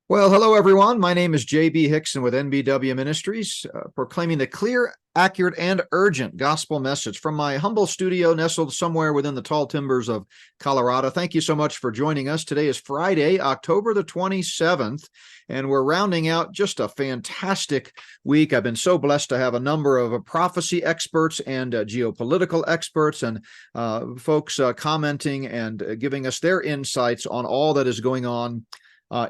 Well, hello, everyone. My name is J.B. Hixson with NBW Ministries, proclaiming the clear, accurate, and urgent gospel message from my humble studio nestled somewhere within the tall timbers of Colorado. Thank you so much for joining us. Today is Friday, October the 27th, and we're rounding out just a fantastic week. I've been so blessed to have a number of prophecy experts and geopolitical experts and folks commenting and giving us their insights on all that is going on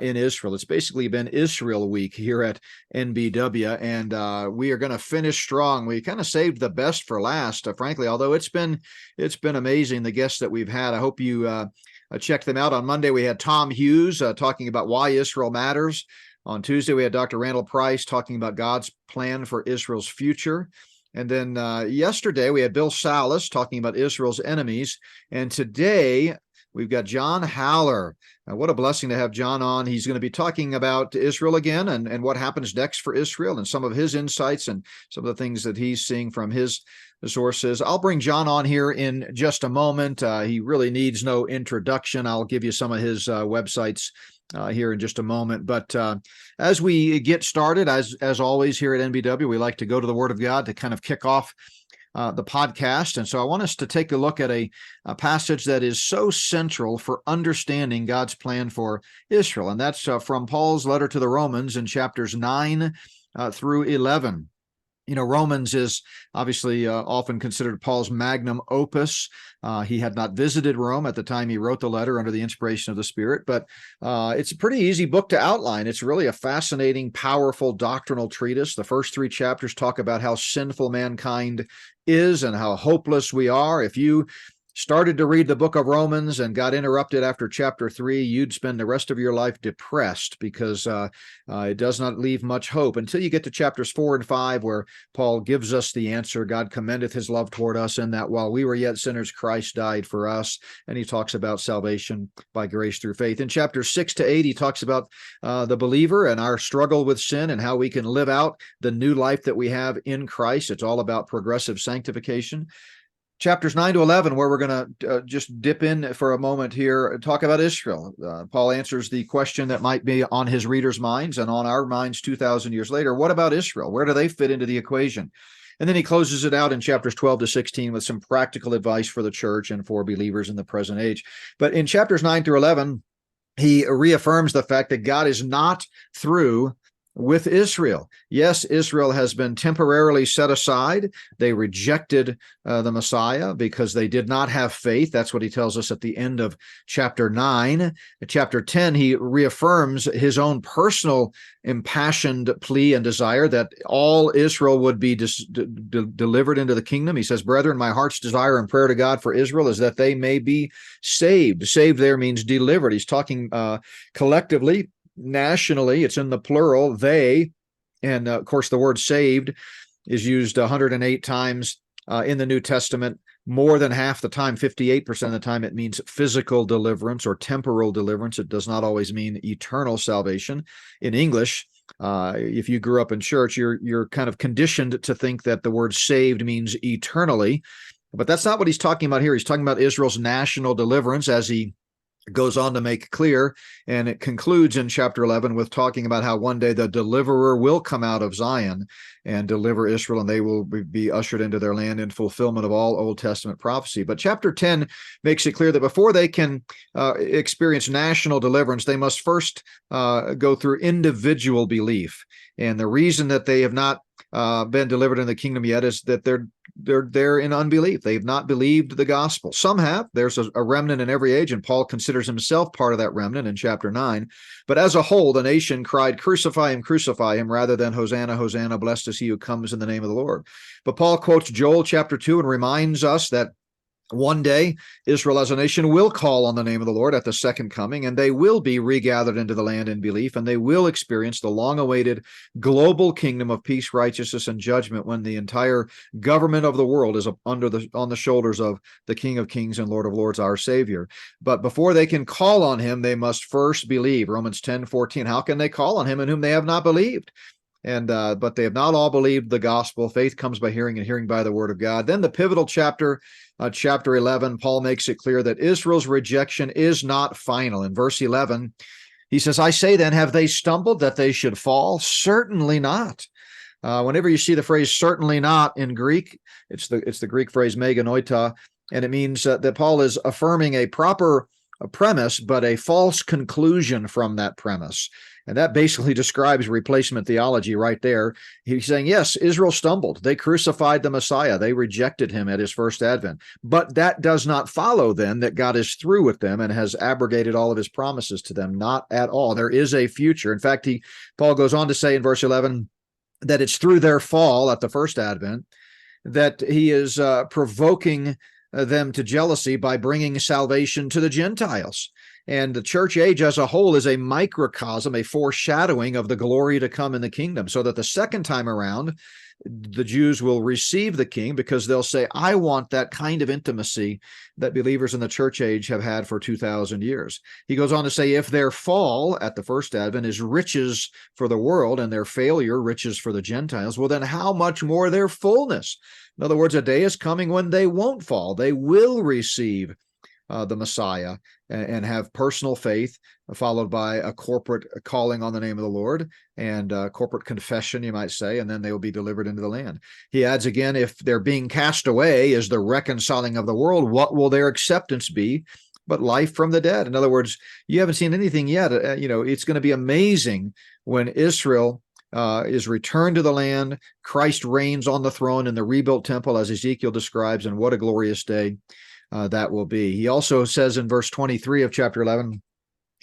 in Israel. It's basically been Israel week here at NBW, and we are going to finish strong. We kind of saved the best for last, frankly, although it's been amazing, the guests that we've had. I hope you check them out. On Monday, we had Tom Hughes talking about why Israel matters. On Tuesday, we had Dr. Randall Price talking about God's plan for Israel's future. And then yesterday, we had Bill Salas talking about Israel's enemies. And today, we've got John Haller. What a blessing to have John on. He's going to be talking about Israel again and what happens next for Israel and some of his insights and some of the things that he's seeing from his sources. I'll bring John on here in just a moment. He really needs no introduction. I'll give you some of his websites here in just a moment. But as we get started, as always here at NBW, we like to go to the Word of God to kind of kick off the podcast. And so I want us to take a look at a passage that is so central for understanding God's plan for Israel. And that's from Paul's letter to the Romans in chapters 9 through 11. You know, Romans is obviously often considered Paul's magnum opus. He had not visited Rome at the time he wrote the letter under the inspiration of the Spirit, but it's a pretty easy book to outline. It's really a fascinating, powerful doctrinal treatise. The first 3 chapters talk about how sinful mankind is and how hopeless we are. If you started to read the book of Romans and got interrupted after chapter 3, you'd spend the rest of your life depressed because it does not leave much hope until you get to chapters 4 and 5, where Paul gives us the answer. God commendeth his love toward us in that while we were yet sinners, Christ died for us. And he talks about salvation by grace through faith. In chapters 6 to 8, he talks about the believer and our struggle with sin and how we can live out the new life that we have in Christ. It's all about progressive sanctification. Chapters 9 to 11, where we're going to just dip in for a moment here, talk about Israel. Paul answers the question that might be on his readers' minds and on our minds 2,000 years later. What about Israel? Where do they fit into the equation? And then he closes it out in chapters 12 to 16 with some practical advice for the church and for believers in the present age. But in chapters 9 through 11, he reaffirms the fact that God is not through with Israel. Yes, Israel has been temporarily set aside. They rejected the Messiah because they did not have faith. That's what he tells us at the end of chapter 9. In chapter 10, he reaffirms his own personal impassioned plea and desire that all Israel would be delivered into the kingdom. He says, "Brethren, my heart's desire and prayer to God for Israel is that they may be saved." Saved there means delivered. He's talking collectively. Nationally, it's in the plural, they, and of course the word saved is used 108 times in the New Testament. More than half the time, 58% of the time, it means physical deliverance or temporal deliverance. It does not always mean eternal salvation. In English, if you grew up in church, you're kind of conditioned to think that the word saved means eternally, but that's not what he's talking about here. He's talking about Israel's national deliverance, as he goes on to make clear, and it concludes in chapter 11 with talking about how one day the deliverer will come out of Zion and deliver Israel, and they will be ushered into their land in fulfillment of all Old Testament prophecy. But chapter 10 makes it clear that before they can experience national deliverance, they must first go through individual belief. And the reason that they have not been delivered in the kingdom yet is that they're in unbelief. They've not believed the gospel. Some have. There's a remnant in every age, and Paul considers himself part of that remnant in chapter 9. But as a whole, the nation cried, crucify him, rather than Hosanna, Hosanna, blessed is he who comes in the name of the Lord. But Paul quotes Joel chapter 2 and reminds us that one day, Israel as a nation will call on the name of the Lord at the second coming, and they will be regathered into the land in belief, and they will experience the long-awaited global kingdom of peace, righteousness, and judgment when the entire government of the world is on the shoulders of the King of Kings and Lord of Lords, our Savior. But before they can call on him, they must first believe. Romans 10:14, how can they call on him in whom they have not believed? But they have not all believed the gospel. Faith comes by hearing, and hearing by the word of God. Then the pivotal chapter, chapter 11, Paul makes it clear that Israel's rejection is not final. In verse 11, He says, I say then, have they stumbled that they should fall? Certainly not. Whenever you see the phrase "certainly not" in Greek, it's the Greek phrase meganoita, and it means that Paul is affirming a proper premise, but a false conclusion from that premise. And that basically describes replacement theology right there. He's saying, yes, Israel stumbled. They crucified the Messiah. They rejected him at his first advent. But that does not follow then that God is through with them and has abrogated all of his promises to them. Not at all. There is a future. In fact, Paul goes on to say in verse 11, that it's through their fall at the first advent that he is provoking them to jealousy by bringing salvation to the Gentiles. And the church age as a whole is a microcosm, a foreshadowing of the glory to come in the kingdom, so that the second time around, the Jews will receive the king because they'll say, I want that kind of intimacy that believers in the church age have had for 2,000 years. He goes on to say, if their fall at the first advent is riches for the world and their failure riches for the Gentiles, well, then how much more their fullness? In other words, a day is coming when they won't fall. They will receive the Messiah and have personal faith, followed by a corporate calling on the name of the Lord and corporate confession, you might say, and then they will be delivered into the land. He adds again, if they're being cast away is the reconciling of the world, what will their acceptance be but life from the dead? In other words, you haven't seen anything yet. It's going to be amazing when Israel is returned to the land. Christ reigns on the throne in the rebuilt temple, as Ezekiel describes, and what a glorious day that will be. He also says in verse 23 of chapter 11,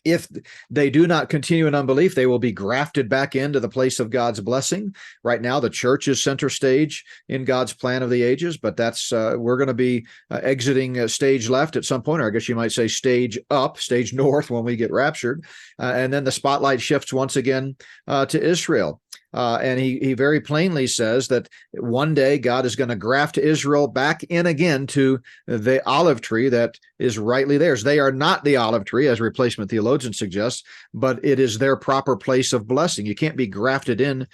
if they do not continue in unbelief, they will be grafted back into the place of God's blessing. Right now, the church is center stage in God's plan of the ages, but that's we're going to be exiting stage left at some point, or I guess you might say stage up, stage north when we get raptured. And then the spotlight shifts once again to Israel. And he very plainly says that one day God is going to graft Israel back in again to the olive tree that is rightly theirs. They are not the olive tree, as replacement theologians suggest, but it is their proper place of blessing. You can't be grafted in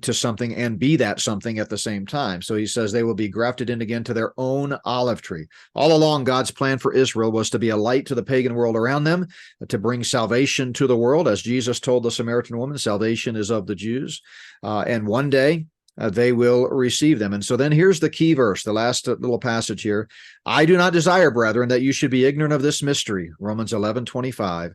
to something and be that something at the same time. So he says they will be grafted in again to their own olive tree. All along, God's plan for Israel was to be a light to the pagan world around them, to bring salvation to the world. As Jesus told the Samaritan woman, salvation is of the Jews. And one day they will receive them. And so then here's the key verse, the last little passage here. I do not desire, brethren, that you should be ignorant of this mystery, Romans 11:25,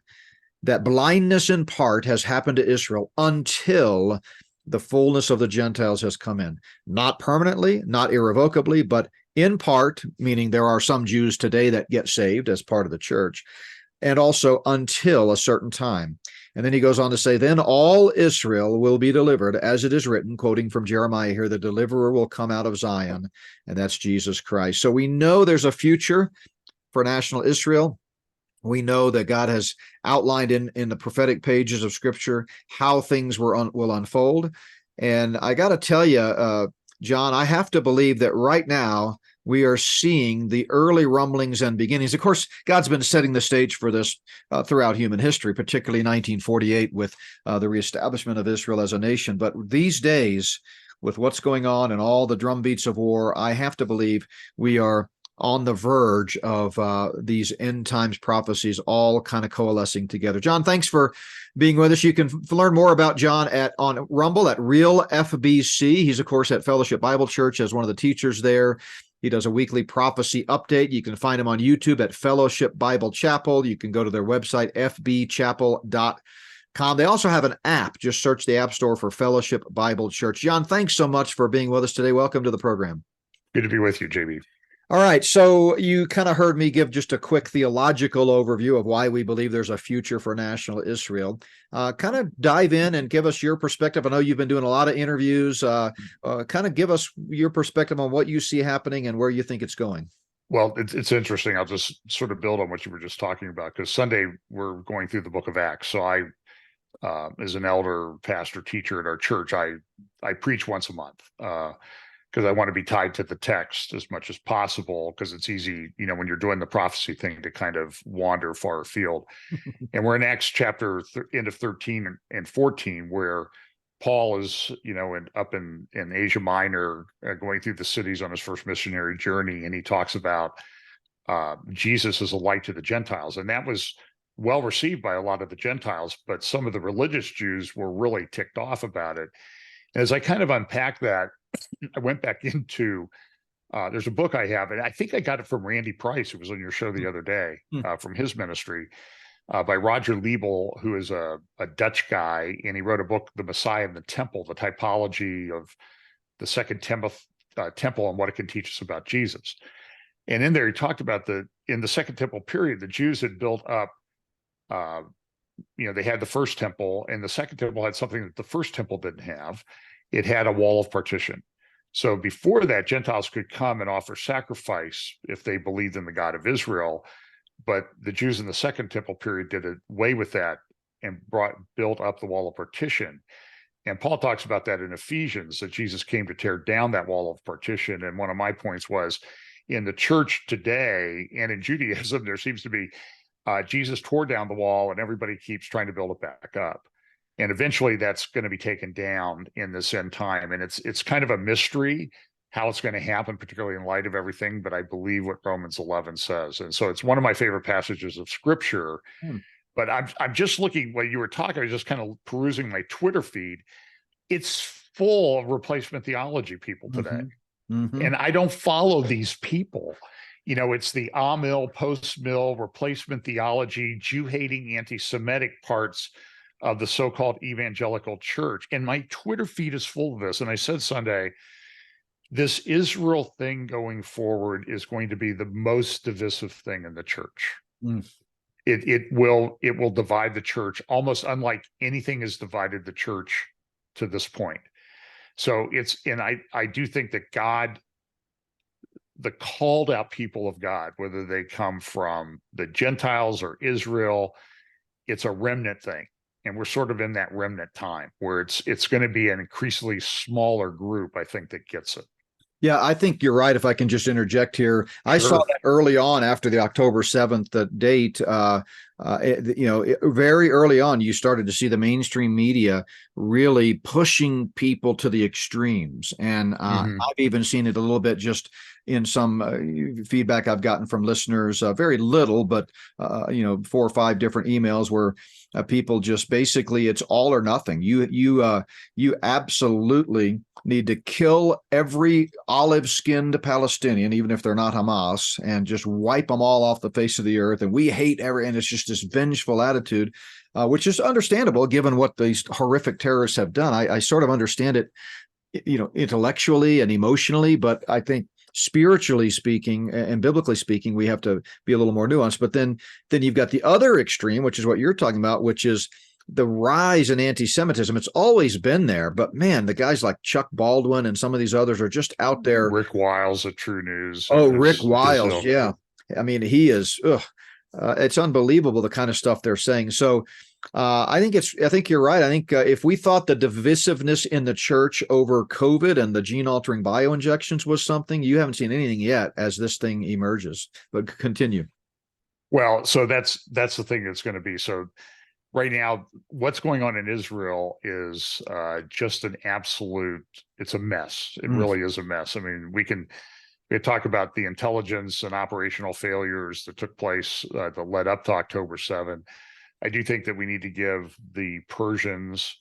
that blindness in part has happened to Israel until the fullness of the Gentiles has come in. Not permanently, not irrevocably, but in part, meaning there are some Jews today that get saved as part of the church, and also until a certain time. And then he goes on to say, then all Israel will be delivered, as it is written, quoting from Jeremiah here, the deliverer will come out of Zion, and that's Jesus Christ. So we know there's a future for national Israel. We know that God has outlined in the prophetic pages of Scripture how things will unfold. And I got to tell you, John, I have to believe that right now we are seeing the early rumblings and beginnings. Of course, God's been setting the stage for this throughout human history, particularly 1948 with the reestablishment of Israel as a nation. But these days, with what's going on and all the drumbeats of war, I have to believe we are on the verge of these end times prophecies all kind of coalescing together. John, thanks for being with us. You can learn more about John on Rumble at Real FBC. He's, of course, at Fellowship Bible Church as one of the teachers there. He does a weekly prophecy update. You can find him on YouTube at Fellowship Bible Chapel. You can go to their website, fbchapel.com. They also have an app. Just search the App Store for Fellowship Bible Church. John, thanks so much for being with us today. Welcome to the program. Good to be with you, JB. All right, so you kind of heard me give just a quick theological overview of why we believe there's a future for national Israel. Kind of dive in and give us your perspective. I know you've been doing a lot of interviews. Kind of give us your perspective on what you see happening and where you think it's going. Well, it's interesting. I'll just sort of build on what you were just talking about, because Sunday we're going through the book of Acts. So I, as an elder, pastor, teacher at our church, I preach once a month. Because I want to be tied to the text as much as possible, because it's easy, when you're doing the prophecy thing, to kind of wander far afield. And we're in Acts chapter end of 13 and 14, where Paul is, up in Asia Minor, going through the cities on his first missionary journey, and he talks about Jesus as a light to the Gentiles. And that was well received by a lot of the Gentiles, but some of the religious Jews were really ticked off about it. As I kind of unpacked that, I went back into there's a book I have, and I think I got it from Randy Price, who was on your show the other day, from his ministry, by Roger Liebel, who is a Dutch guy, and he wrote a book, The Messiah and the Temple, the typology of the Second Temple and what it can teach us about Jesus. And in there, he talked about in the Second Temple period, the Jews had built up, they had the first temple, and the Second Temple had something that the first temple didn't have. It had a wall of partition. So before that, Gentiles could come and offer sacrifice if they believed in the God of Israel. But the Jews in the Second Temple period did away with that and built up the wall of partition. And Paul talks about that in Ephesians, that Jesus came to tear down that wall of partition. And one of my points was, in the church today and in Judaism, there seems to be Jesus tore down the wall and everybody keeps trying to build it back up. And eventually that's going to be taken down in this end time. And it's kind of a mystery how it's going to happen, particularly in light of everything. But I believe what Romans 11 says. And so it's one of my favorite passages of scripture. But I'm just looking, while you were talking, I was just kind of perusing my Twitter feed. It's full of replacement theology people today. And I don't follow these people. It's the mill, post-mill, replacement theology, Jew-hating, anti-Semitic parts of the so-called evangelical church. And my Twitter feed is full of this. And I said Sunday, this Israel thing going forward is going to be the most divisive thing in the church. It will divide the church almost unlike anything has divided the church to this point. So I do think that God, the called out people of God, whether they come from the Gentiles or Israel, it's a remnant thing. And we're sort of in that remnant time where it's going to be an increasingly smaller group, I think, that gets it. Yeah, I think you're right. If I can just interject here, I saw that early on after the October 7th date. Very early on, you started to see the mainstream media really pushing people to the extremes, and I've even seen it a little bit just in some feedback I've gotten from listeners. Very little, but 4 or 5 different emails where people just basically it's all or nothing. You absolutely need to kill every olive-skinned Palestinian, even if they're not Hamas, and just wipe them all off the face of the earth. And we hate and it's just this vengeful attitude, which is understandable given what these horrific terrorists have done. I sort of understand it, intellectually and emotionally, but I think spiritually speaking and biblically speaking, we have to be a little more nuanced. But then you've got the other extreme, which is what you're talking about, which is the rise in anti-Semitism. It's always been there, but man, the guys like Chuck Baldwin and some of these others are just out there. Rick Wiles at True News. Oh, Rick Wiles. Yeah. I mean, he is, it's unbelievable the kind of stuff they're saying. So I think you're right. I think if we thought the divisiveness in the church over COVID and the gene altering bioinjections was something, you haven't seen anything yet as this thing emerges, but continue. Well, so that's the thing that's going to be. So right now, what's going on in Israel is just an absolute, it's a mess. It really is a mess. I mean, we talk about the intelligence and operational failures that took place that led up to October 7. I do think that we need to give the Persians,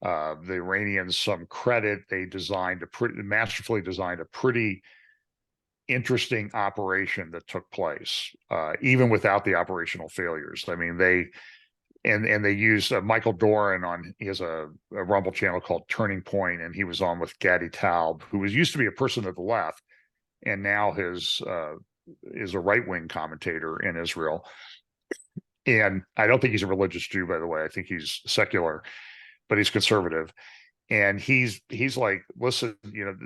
the Iranians some credit. They masterfully designed a pretty interesting operation that took place, even without the operational failures. I mean, they used Michael Doran he has a Rumble channel called Turning Point, and he was on with Gadi Taub, who used to be a person of the left, and now is a right-wing commentator in Israel. And I don't think he's a religious Jew, by the way. I think he's secular, but he's conservative. And he's like, listen,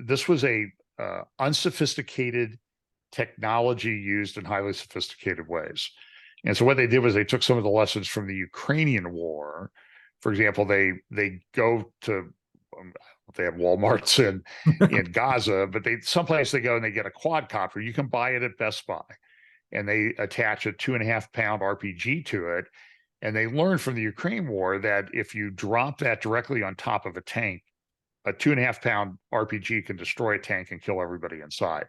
this was a unsophisticated technology used in highly sophisticated ways. And so what they did was they took some of the lessons from the Ukrainian war. For example, they go to they have Walmarts in Gaza, but someplace they go and they get a quadcopter. You can buy it at Best Buy. And they attach a 2.5-pound RPG to it. And they learned from the Ukraine war that if you drop that directly on top of a tank, a 2.5-pound RPG can destroy a tank and kill everybody inside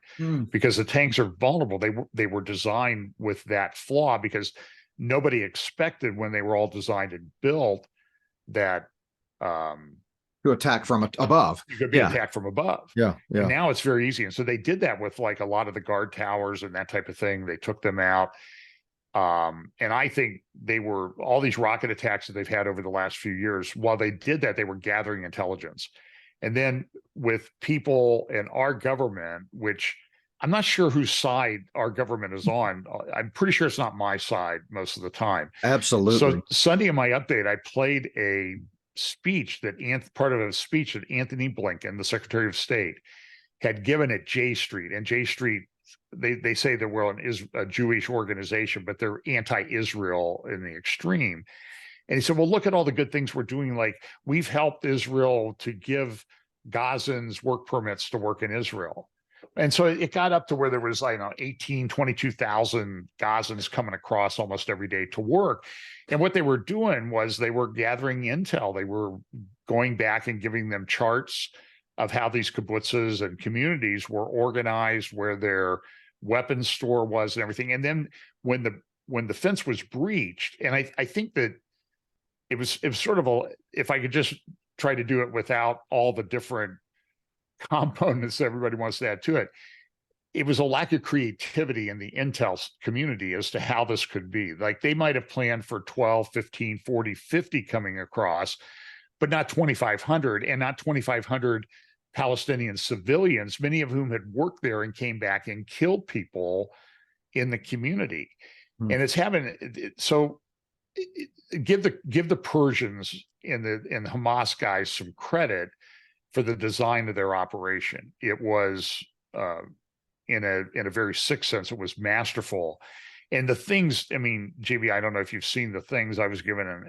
because the tanks are vulnerable. They were designed with that flaw because nobody expected when they were all designed and built that To attack from above. you could be attacked from above. Yeah. And now it's very easy. And so they did that with like a lot of the guard towers and that type of thing. They took them out. And I think they were all these rocket attacks that they've had over the last few years. While they did that, they were gathering intelligence. And then with people in our government, which I'm not sure whose side our government is on. I'm pretty sure it's not my side most of the time. Absolutely. So Sunday in my update, I played a speech that part of a speech that Anthony Blinken, the Secretary of State, had given at J Street. And J Street, they say that we're a Jewish organization, but they're anti-Israel in the extreme. And he said, well, look at all the good things we're doing. Like we've helped Israel to give Gazans work permits to work in Israel. And so it got up to where there was, 22,000 Gazans coming across almost every day to work. And what they were doing was they were gathering intel. They were going back and giving them charts of how these kibbutzes and communities were organized, where their weapons store was and everything. And then when the fence was breached, and I think that it was sort of if I could just try to do it without all the different components everybody wants to add to it, it was a lack of creativity in the intel community as to how this could be. Like they might have planned for 12, 15, 40, 50 coming across, but not 2,500, and not 2,500 Palestinian civilians, many of whom had worked there and came back and killed people in the community. And it's give the Persians and the Hamas guys some credit for the design of their operation. It was in a very sick sense, it was masterful. And the things, I mean, JB, I don't know if you've seen the things. I was given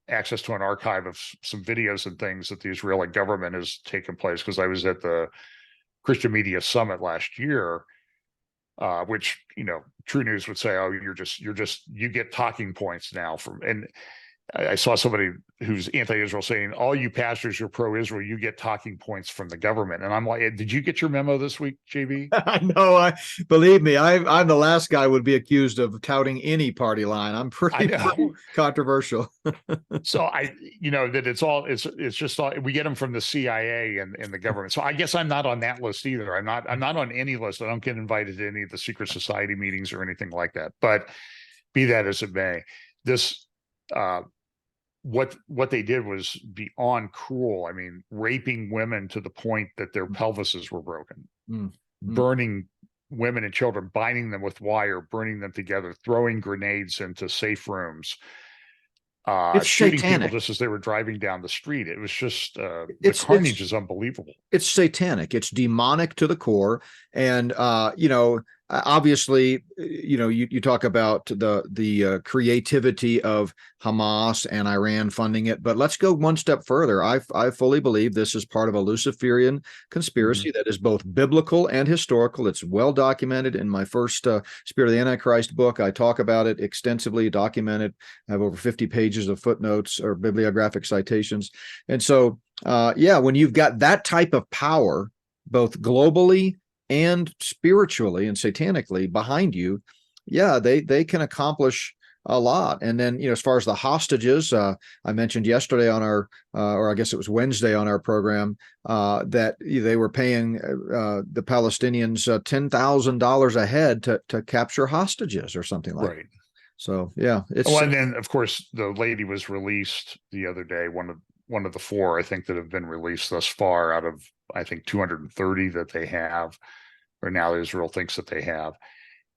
access to an archive of some videos and things that the Israeli government has taken place, because I was at the Christian Media Summit last year, which, True News would say, oh, you get talking points now from, and I saw somebody who's anti-Israel saying, all you pastors, you're pro-Israel, you get talking points from the government. And I'm like, did you get your memo this week, JB? I know. Believe me, I'm the last guy would be accused of touting any party line. I'm pretty controversial. So that it's just all, we get them from the CIA and the government. So I guess I'm not on that list either. I'm not on any list. I don't get invited to any of the secret society meetings or anything like that. But be that as it may, this, what they did was beyond cruel. I mean, raping women to the point that their pelvises were broken, burning women and children, binding them with wire, burning them together, throwing grenades into safe rooms, it's shooting satanic. people just as they were driving down the street. It was just the carnage is unbelievable. It's satanic. It's demonic to the core. And obviously, you talk about the creativity of Hamas and Iran funding it, but let's go one step further. I fully believe this is part of a Luciferian conspiracy that is both biblical and historical. It's well documented in my first Spirit of the Antichrist book. I talk about it extensively, documented. I have over 50 pages of footnotes or bibliographic citations. And so, when you've got that type of power, both globally and spiritually and satanically behind you, they can accomplish a lot. And then, as far as the hostages, I mentioned yesterday on our, or I guess it was Wednesday on our program, that they were paying the Palestinians $10,000 a head to capture hostages or something like that. So, it's. Well, and then of course the lady was released the other day. One of the four, I think, that have been released thus far out of, I think, 230 that they have, or now Israel thinks that they have.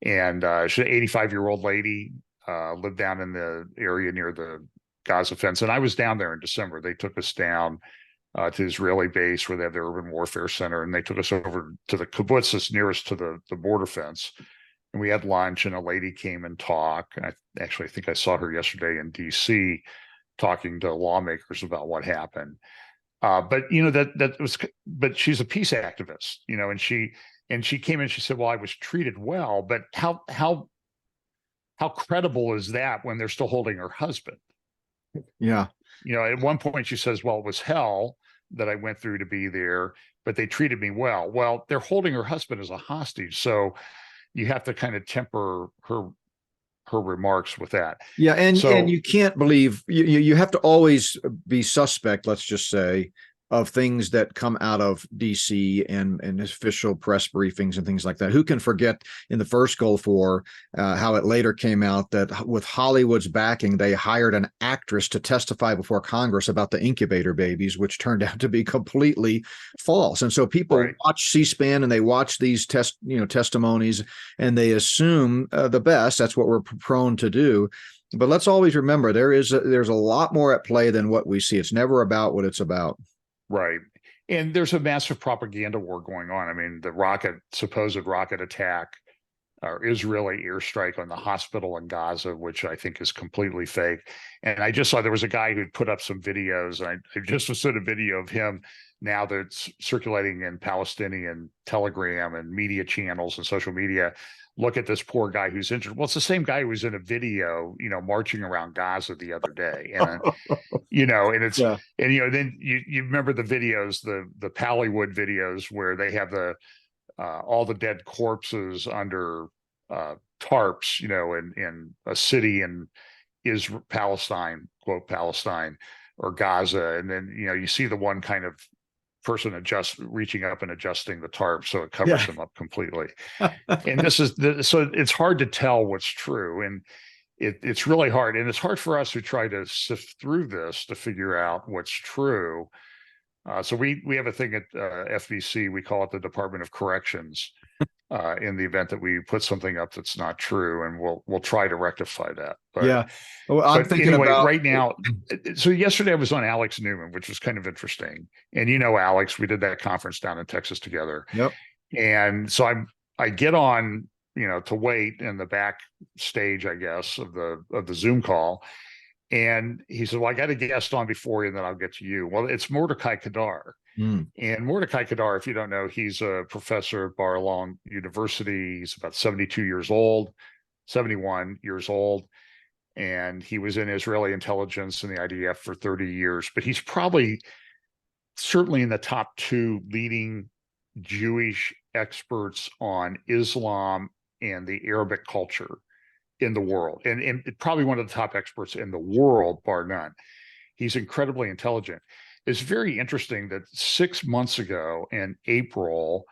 And she's an 85-year-old lady, lived down in the area near the Gaza fence. And I was down there in December. They took us down to the Israeli base where they have their urban warfare center. And they took us over to the kibbutz that's nearest to the border fence. And we had lunch, and a lady came and talked. And I think I saw her yesterday in DC talking to lawmakers about what happened. But but she's a peace activist, and she came in, she said, well, I was treated well, but how credible is that when they're still holding her husband? Yeah. At one point she says, well, it was hell that I went through to be there, but they treated me well. Well, they're holding her husband as a hostage. So you have to kind of temper her her remarks with that. Yeah, and So you can't believe you have to always be suspect, let's just say, of things that come out of DC and official press briefings and things like that. Who can forget in the first Gulf War how it later came out that with Hollywood's backing, they hired an actress to testify before Congress about the incubator babies, which turned out to be completely false. And so people right. watch C-SPAN and they watch these testimonies and they assume the best. That's what we're prone to do. But let's always remember there's a lot more at play than what we see. It's never about what it's about. Right. And there's a massive propaganda war going on. I mean, the supposed rocket attack or Israeli airstrike on the hospital in Gaza, which I think is completely fake. And I just saw there was a guy who'd put up some videos. And I just was a video of him now that's circulating in Palestinian Telegram and media channels and social media. Look at this poor guy who's injured. Well, it's the same guy who was in a video, marching around Gaza the other day. And and it's Yeah. and then you remember the videos, the Pallywood videos where they have all the dead corpses under tarps, in a city in Israel, Palestine, quote Palestine, or Gaza, and then you see the one kind of person reaching up and adjusting the tarp so it covers them up completely. And so it's hard to tell what's true, and it's really hard, and it's hard for us who try to sift through this to figure out what's true. So we have a thing at FBC, we call it the Department of Corrections, in the event that we put something up that's not true, and we'll try to rectify that. But, yeah. Well, I'm thinking anyway, about right now. So yesterday I was on Alex Newman, which was kind of interesting. And Alex, we did that conference down in Texas together. Yep. And so I get on, to wait in the back stage, I guess, of the Zoom call. And he said, well, I got a guest on before you, and then I'll get to you. Well, it's Mordecai Kadar. And Mordecai Kadar, if you don't know, he's a professor at Bar-Ilan University. He's about 71 years old. And he was in Israeli intelligence and the IDF for 30 years. But he's certainly in the top 2 leading Jewish experts on Islam and the Arabic culture in the world, and probably one of the top experts in the world, bar none. He's incredibly intelligent. It's very interesting that 6 months ago in April,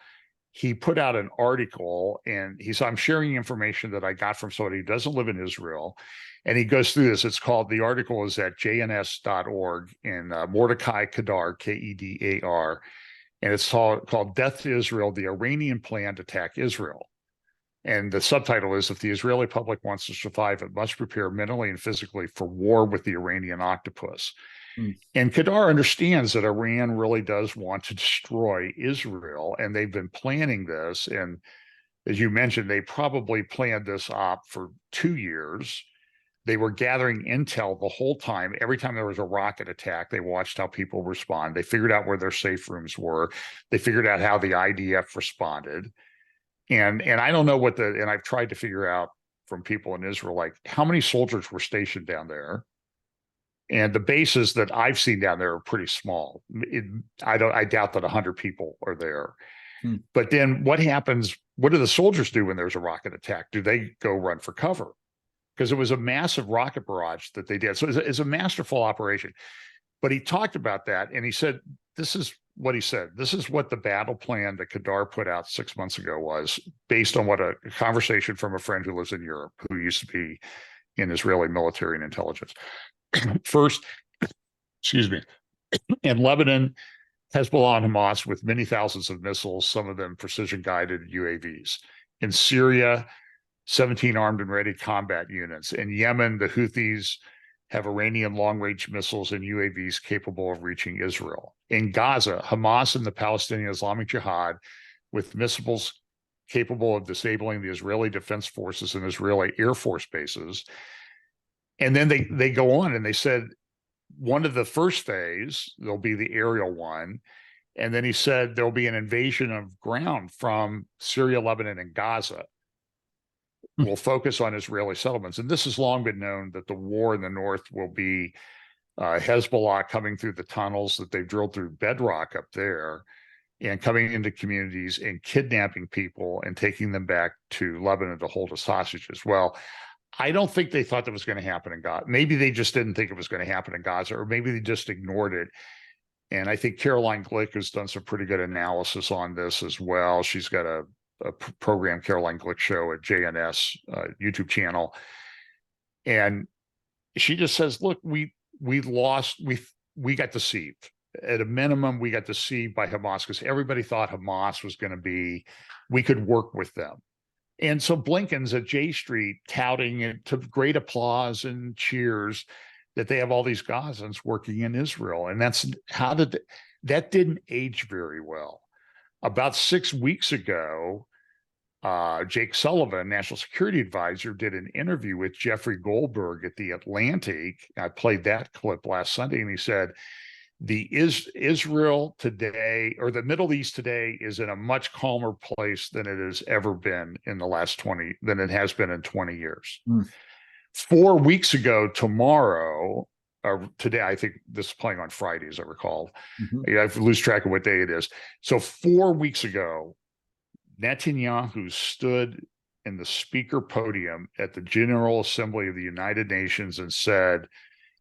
he put out an article, and he said, I'm sharing information that I got from somebody who doesn't live in Israel. And he goes through this. The article is at jns.org, and Mordecai Kadar, Kedar, and it's called Death to Israel, the Iranian Plan to Attack Israel. And the subtitle is, if the Israeli public wants to survive, it must prepare mentally and physically for war with the Iranian octopus. And Kadar understands that Iran really does want to destroy Israel, and they've been planning this. And as you mentioned, they probably planned this op for 2 years. They were gathering intel the whole time. Every time there was a rocket attack, they watched how people respond. They figured out where their safe rooms were. They figured out how the IDF responded. And I don't know and I've tried to figure out from people in Israel, like how many soldiers were stationed down there. And the bases that I've seen down there are pretty small. I doubt that 100 people are there. But then what happens? What do the soldiers do when there's a rocket attack? Do they go run for cover? Because it was a massive rocket barrage that they did. So it's a masterful operation. But he talked about that, and he said, this is what he said. This is what the battle plan that Kadar put out 6 months ago was, based on what a conversation from a friend who lives in Europe, who used to be in Israeli military and intelligence. First, in Lebanon, Hezbollah and Hamas with many thousands of missiles, some of them precision-guided UAVs. In Syria, 17 armed and ready combat units. In Yemen, the Houthis have Iranian long-range missiles and UAVs capable of reaching Israel. In Gaza, Hamas and the Palestinian Islamic Jihad with missiles capable of disabling the Israeli Defense Forces and Israeli Air Force bases. And then they go on and they said, one of the first phase, there'll be the aerial one. And then he said there'll be an invasion of ground from Syria, Lebanon, and Gaza. We'll focus on Israeli settlements. And this has long been known that the war in the north will be Hezbollah coming through the tunnels that they've drilled through bedrock up there and coming into communities and kidnapping people and taking them back to Lebanon to hold as hostages. Well, I don't think they thought that was going to happen in Gaza. Maybe they just didn't think it was going to happen in Gaza, or maybe they just ignored it. And I think Caroline Glick has done some pretty good analysis on this as well. She's got a program, Caroline Glick Show at JNS YouTube channel. And she just says, look, we got deceived. At a minimum, we got deceived by Hamas because everybody thought Hamas was going to be, we could work with them. And so Blinken's at J Street touting it to great applause and cheers that they have all these Gazans working in Israel. And that didn't age very well. About 6 weeks ago, Jake Sullivan, National Security Advisor, did an interview with Jeffrey Goldberg at The Atlantic. I played that clip last Sunday, and he said, Israel today, or the Middle East today, is in a much calmer place than it has ever been in the last than it has been in 20 years. 4 weeks ago tomorrow, or today, I think this is playing on Friday, as I recall. I lose track of what day it is. So 4 weeks ago, Netanyahu stood in the speaker podium at the General Assembly of the United Nations and said,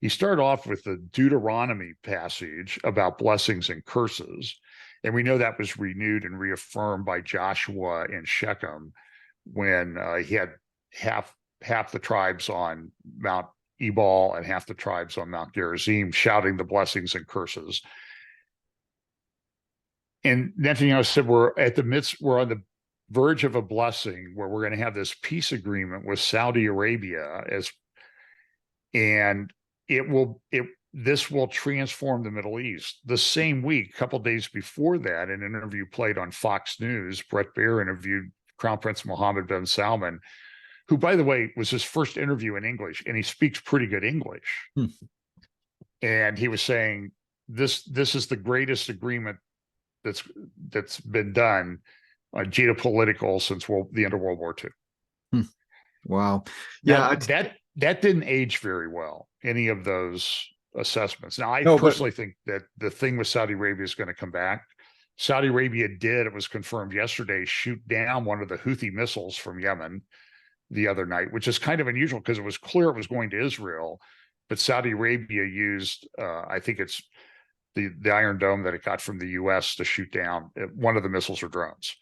he started off with the Deuteronomy passage about blessings and curses. And we know that was renewed and reaffirmed by Joshua in Shechem when he had half the tribes on Mount Ebal and half the tribes on Mount Gerizim shouting the blessings and curses. And Netanyahu said, we're on the verge of a blessing where we're going to have this peace agreement with Saudi Arabia this will transform the Middle East. The same week, a couple of days before that, in an interview played on Fox News, Brett Baer interviewed Crown Prince Mohammed bin Salman, who, by the way, was his first interview in English, and he speaks pretty good English. And he was saying, this is the greatest agreement that's been done geopolitical since the end of World War II. Wow. Yeah, that didn't age very well, any of those assessments. Now, I personally think that the thing with Saudi Arabia is going to come back. Saudi Arabia did, it was confirmed yesterday, shoot down one of the Houthi missiles from Yemen the other night, which is kind of unusual because it was clear it was going to Israel, but Saudi Arabia used, I think it's the Iron Dome that it got from the US to shoot down one of the missiles or drones.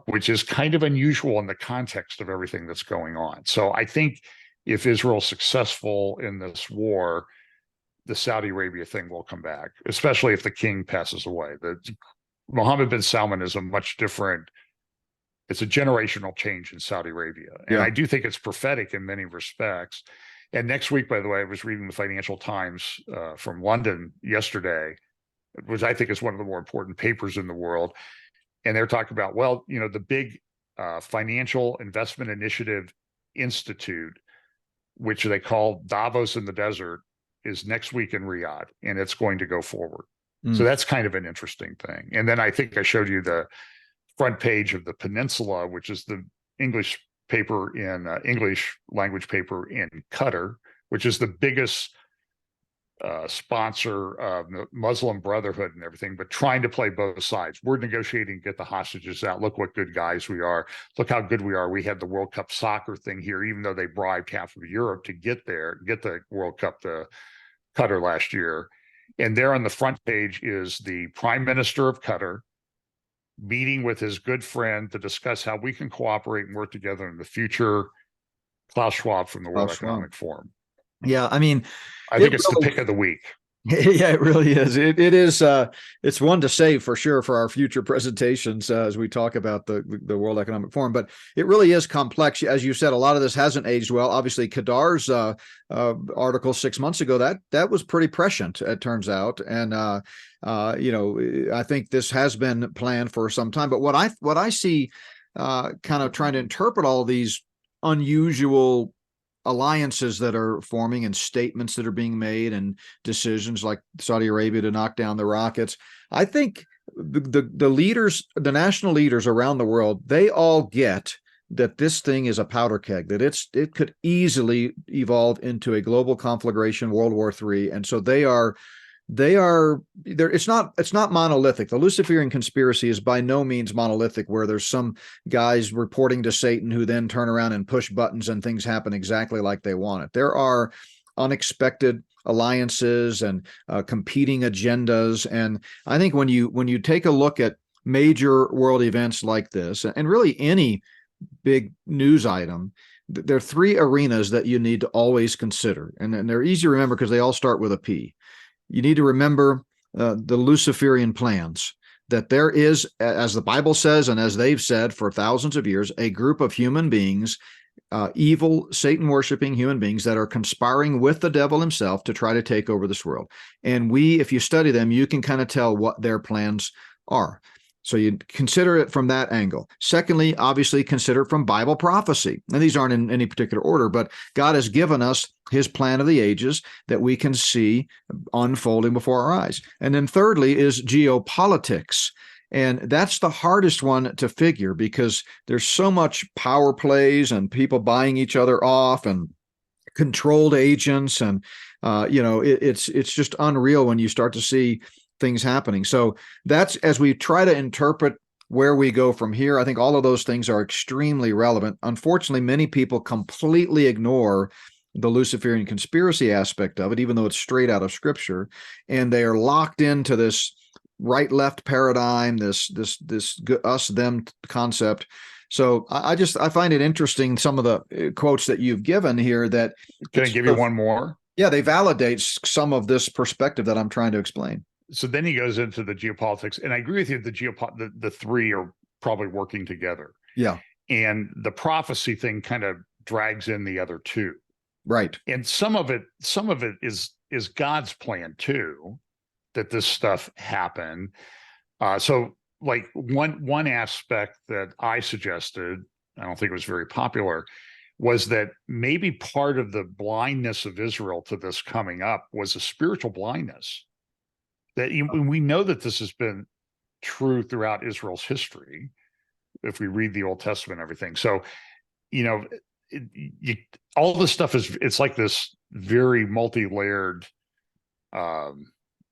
Which is kind of unusual in the context of everything that's going on. So I think if Israel's successful in this war, the Saudi Arabia thing will come back, especially if the king passes away. Mohammed bin Salman is it's a generational change in Saudi Arabia. And I do think it's prophetic in many respects. And next week, by the way, I was reading the Financial Times from London yesterday, which I think is one of the more important papers in the world. And they're talking about, the big Financial Investment Initiative Institute, which they call Davos in the Desert, is next week in Riyadh, and it's going to go forward. So that's kind of an interesting thing. And then I think I showed you the front page of the Peninsula, which is the English language paper in Qatar, which is the biggest sponsor of the Muslim Brotherhood and everything, but trying to play both sides. We're negotiating, get the hostages out. Look what good guys we are. Look how good we are. We had the World Cup soccer thing here, even though they bribed half of Europe to get the World Cup to Qatar last year. And there on the front page is the Prime Minister of Qatar meeting with his good friend to discuss how we can cooperate and work together in the future. Klaus Schwab from the World Economic Forum. Yeah, I mean, I think it's the pick of the week. Yeah, it really is. It is. It's one to save for sure for our future presentations as we talk about the World Economic Forum. But it really is complex, as you said. A lot of this hasn't aged well. Obviously, Qadar's article 6 months ago that was pretty prescient. It turns out, and I think this has been planned for some time. But what I see, kind of trying to interpret all these unusual alliances that are forming and statements that are being made and decisions like Saudi Arabia to knock down the rockets. I think the leaders, the national leaders around the world, they all get that this thing is a powder keg, that it could easily evolve into a global conflagration, World War III. And so they are it's not monolithic. The Luciferian conspiracy is by no means monolithic, where there's some guys reporting to Satan who then turn around and push buttons and things happen exactly like they want it. There are unexpected alliances and competing agendas. And I think when you take a look at major world events like this, and really any big news item, there are three arenas that you need to always consider. And they're easy to remember because they all start with a P. You need to remember the Luciferian plans, that there is, as the Bible says, and as they've said for thousands of years, a group of human beings, evil, Satan-worshiping human beings that are conspiring with the devil himself to try to take over this world. And if you study them, you can kind of tell what their plans are. So you consider it from that angle. Secondly, obviously consider it from Bible prophecy. And these aren't in any particular order, but God has given us his plan of the ages that we can see unfolding before our eyes. And then thirdly is geopolitics. And that's the hardest one to figure because there's so much power plays and people buying each other off and controlled agents. And, it's just unreal when you start to see things happening. So that's, as we try to interpret where we go from here, I think all of those things are extremely relevant. Unfortunately, many people completely ignore the Luciferian conspiracy aspect of it, even though it's straight out of scripture, and they are locked into this right-left paradigm, this us-them concept. So I find it interesting, some of the quotes that you've given here, that can I give you one more? Yeah, they validate some of this perspective that I'm trying to explain. So then he goes into the geopolitics, and I agree with you. The three are probably working together. Yeah, and the prophecy thing kind of drags in the other two, right? And some of it is God's plan too, that this stuff happen. So like one aspect that I suggested, I don't think it was very popular, was that maybe part of the blindness of Israel to this coming up was a spiritual blindness. That we know that this has been true throughout Israel's history, if we read the Old Testament and everything. So, all this stuff it's like this very multi-layered, I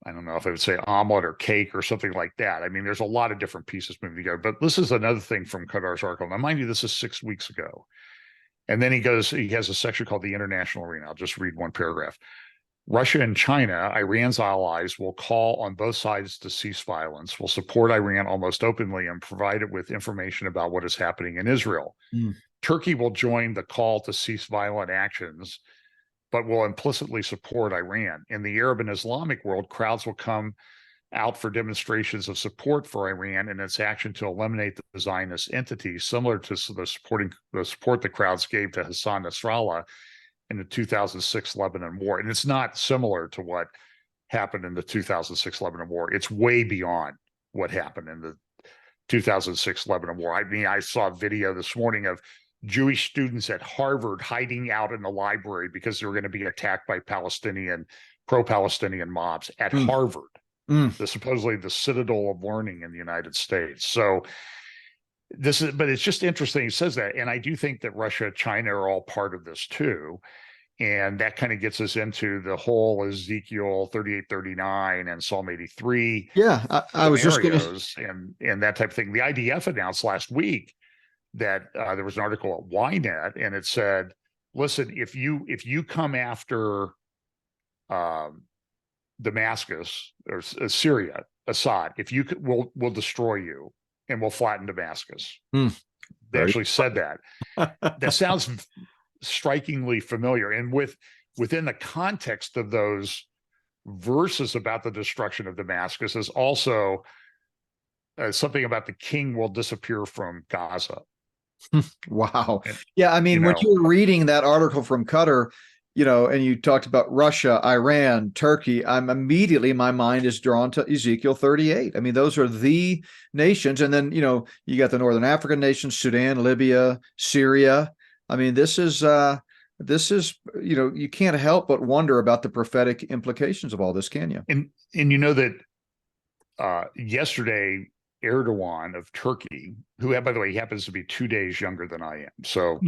don't know if I would say omelet or cake or something like that. I mean, there's a lot of different pieces moving together. But this is another thing from Kadar's article. Now, mind you, this is 6 weeks ago. And then he has a section called the International Arena. I'll just read one paragraph. Russia and China, Iran's allies, will call on both sides to cease violence, will support Iran almost openly, and provide it with information about what is happening in Israel. Turkey will join the call to cease violent actions, but will implicitly support Iran. In the Arab and Islamic world, crowds will come out for demonstrations of support for Iran and its action to eliminate the Zionist entity, similar to the support the crowds gave to Hassan Nasrallah in the 2006 Lebanon war. And it's not similar to what happened in the 2006 Lebanon war. It's way beyond what happened in the 2006 Lebanon war. I mean, I saw a video this morning of Jewish students at Harvard hiding out in the library because they were going to be attacked by pro-Palestinian mobs at Harvard, supposedly the citadel of learning in the United States. So but it's just interesting he says that. And I do think that Russia, China are all part of this too. And that kind of gets us into the whole Ezekiel 38:39 and Psalm 83. Yeah, I was just going to, and that type of thing. The IDF announced last week that there was an article at Ynet, and it said, "Listen, if you come after Damascus or Syria, Assad, we'll destroy you and we'll flatten Damascus." They actually said that. That sounds strikingly familiar. And within the context of those verses about the destruction of Damascus is also something about the king will disappear from Gaza. Wow. Yeah, I mean, when you were reading that article from Qatar, and you talked about Russia, Iran, Turkey, my mind is drawn to Ezekiel 38. I mean, those are the nations. And then, you got the Northern African nations, Sudan, Libya, Syria. I mean, this is, you can't help but wonder about the prophetic implications of all this, can you? And you know that yesterday, Erdogan of Turkey, who, by the way, he happens to be 2 days younger than I am. So,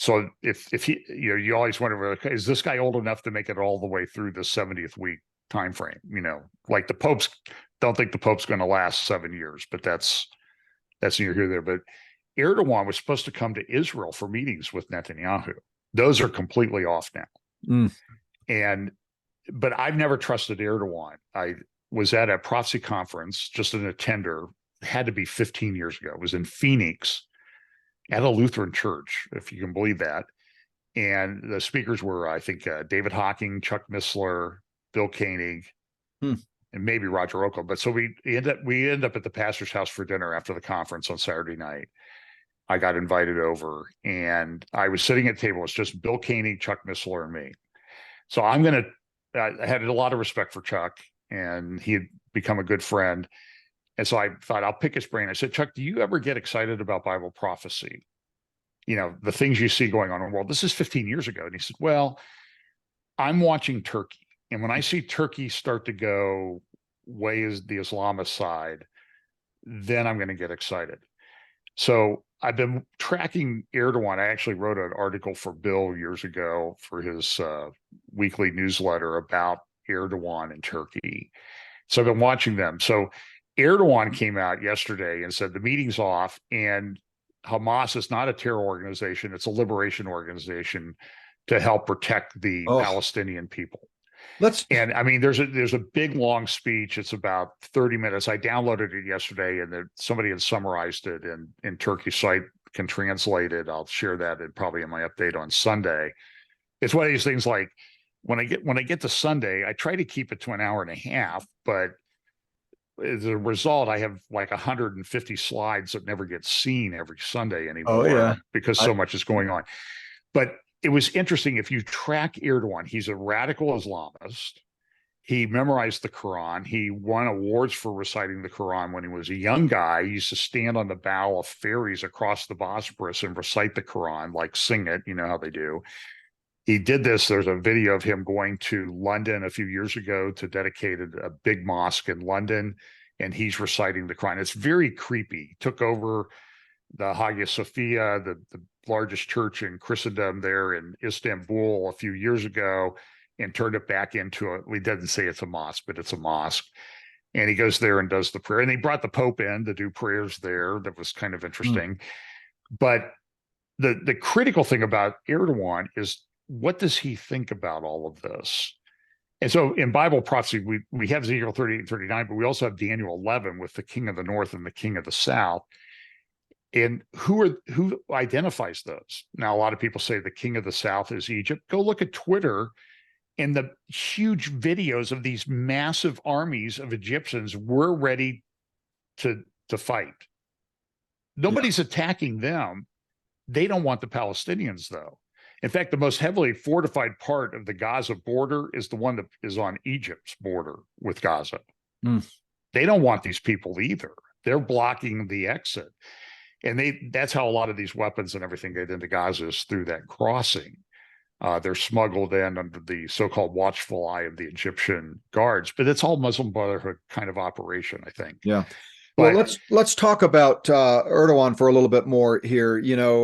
So if he, you always wonder, okay, is this guy old enough to make it all the way through the 70th week time frame? Like the Pope's, don't think the Pope's going to last 7 years, but that's neither here nor there. But Erdogan was supposed to come to Israel for meetings with Netanyahu. Those are completely off now. But I've never trusted Erdogan. I was at a prophecy conference, just an attender, had to be 15 years ago. It was in Phoenix at a Lutheran church, if you can believe that. And the speakers were, I think, David Hocking, Chuck Missler, Bill Koenig, and maybe Roger Oakland. But so we end up at the pastor's house for dinner after the conference on Saturday night. I got invited over, and I was sitting at the table. It's just Bill Koenig, Chuck Missler, and me. So I had a lot of respect for Chuck, and he had become a good friend. And so I thought, I'll pick his brain. I said, Chuck, do you ever get excited about Bible prophecy? The things you see going on in the world. This is 15 years ago. And he said, well, I'm watching Turkey. And when I see Turkey start to go way as the Islamist side, then I'm going to get excited. So I've been tracking Erdogan. I actually wrote an article for Bill years ago for his weekly newsletter about Erdogan and Turkey. So I've been watching them. So Erdogan came out yesterday and said the meeting's off, and Hamas is not a terror organization. It's a liberation organization to help protect the Palestinian people. And I mean, there's a big, long speech. It's about 30 minutes. I downloaded it yesterday, and somebody had summarized it in Turkish, so I can translate it. I'll share that probably in my update on Sunday. It's one of these things, like when I get to Sunday, I try to keep it to an hour and a half, but as a result, I have like 150 slides that never get seen every Sunday anymore because so much is going on. But it was interesting. If you track Erdogan, he's a radical Islamist. He memorized the Quran. He won awards for reciting the Quran when he was a young guy. He used to stand on the bow of ferries across the Bosporus and recite the Quran, like sing it, you know how they do. He did this. There's a video of him going to London a few years ago to dedicate a big mosque in London, and he's reciting the Quran. It's very creepy. He took over the Hagia Sophia, the largest church in Christendom there in Istanbul a few years ago, and turned it back into we didn't say it's a mosque, but it's a mosque. And he goes there and does the prayer. And they brought the Pope in to do prayers there. That was kind of interesting. But the critical thing about Erdogan is, what does he think about all of this? And so in Bible prophecy, we have Ezekiel 38 and 39, but we also have Daniel 11 with the king of the north and the king of the south. And who identifies those? Now, a lot of people say the king of the south is Egypt. Go look at Twitter and the huge videos of these massive armies of Egyptians were ready to fight. Nobody's attacking them. They don't want the Palestinians, though. In fact, the most heavily fortified part of the Gaza border is the one that is on Egypt's border with Gaza. They don't want these people either. They're blocking the exit. And that's how a lot of these weapons and everything get into Gaza, is through that crossing. They're smuggled in under the so-called watchful eye of the Egyptian guards, but it's all Muslim Brotherhood kind of operation, I think. Yeah. Well, let's talk about Erdogan for a little bit more here.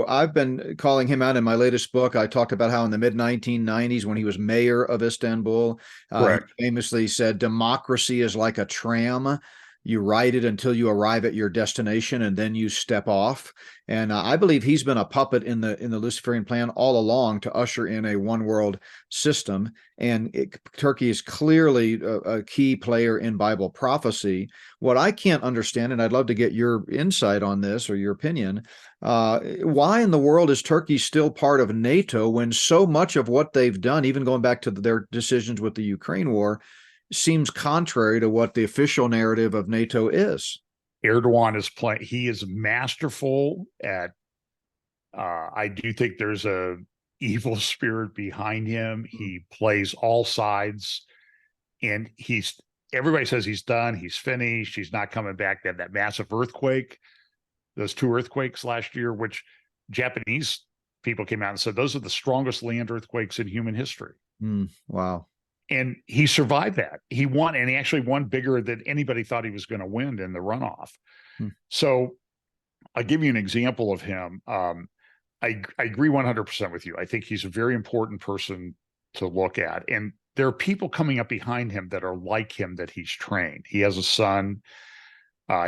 I've been calling him out in my latest book. I talked about how in the mid-1990s, when he was mayor of Istanbul, he famously said, democracy is like a tram. You ride it until you arrive at your destination, and then you step off. And I believe he's been a puppet in the Luciferian plan all along to usher in a one world system. And Turkey is clearly a key player in Bible prophecy. What I can't understand, and I'd love to get your insight on this or your opinion, why in the world is Turkey still part of NATO when so much of what they've done, even going back to their decisions with the Ukraine war, seems contrary to what the official narrative of NATO is? Erdogan is playing. He is masterful at. I do think there's a evil spirit behind him. He plays all sides, and everybody says he's done. He's finished. He's not coming back. They had that massive earthquake, those 2 earthquakes last year, which Japanese people came out and said those are the strongest land earthquakes in human history. Wow. And he survived that. He won, and he actually won bigger than anybody thought he was going to win in the runoff. So I'll give you an example of him. I I agree 100% with you. I think he's a very important person to look at. And there are people coming up behind him that are like him, that he's trained. He has a son.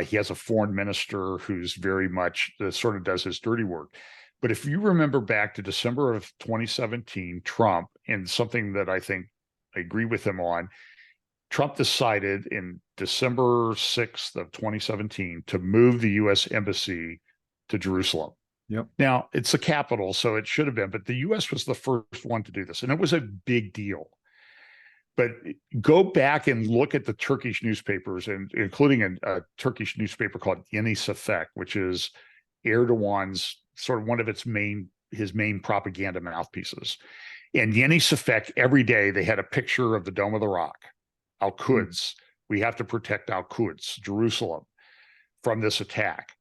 He has a foreign minister who's very much sort of does his dirty work. But if you remember back to December of 2017, Trump, and something that I think I agree with him on, Trump decided in December 6th of 2017 to move the U.S. embassy to Jerusalem. Yep. Now, it's the capital, so it should have been, but the U.S. was the first one to do this, and it was a big deal. But go back and look at the Turkish newspapers, and including a Turkish newspaper called Yeni Şafak, which is Erdogan's sort of one of his main propaganda mouthpieces. And Yeni Şafak, every day they had a picture of the Dome of the Rock, Al-Quds. We have to protect Al-Quds, Jerusalem, from this attack.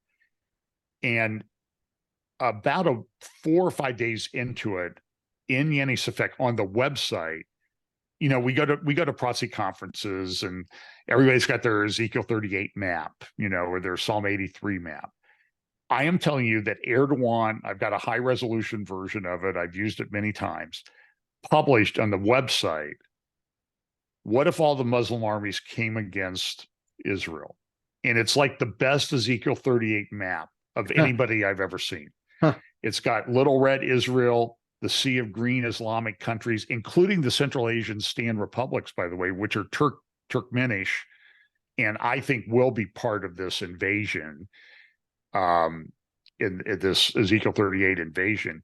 And about 4 or 5 days into it, in Yeni Şafak on the website, you know, we go to proxy conferences, and everybody's got their Ezekiel 38 map, you know, or their Psalm 83 map. I am telling you that Erdogan, I've got a high resolution version of it. I've used it many times, published on the website. What if all the Muslim armies came against Israel? And it's like the best Ezekiel 38 map of anybody I've ever seen. It's got little red Israel, the sea of green Islamic countries, including the Central Asian stand republics, by the way, which are Turkmenish, and I think will be part of this invasion, in this Ezekiel 38 invasion.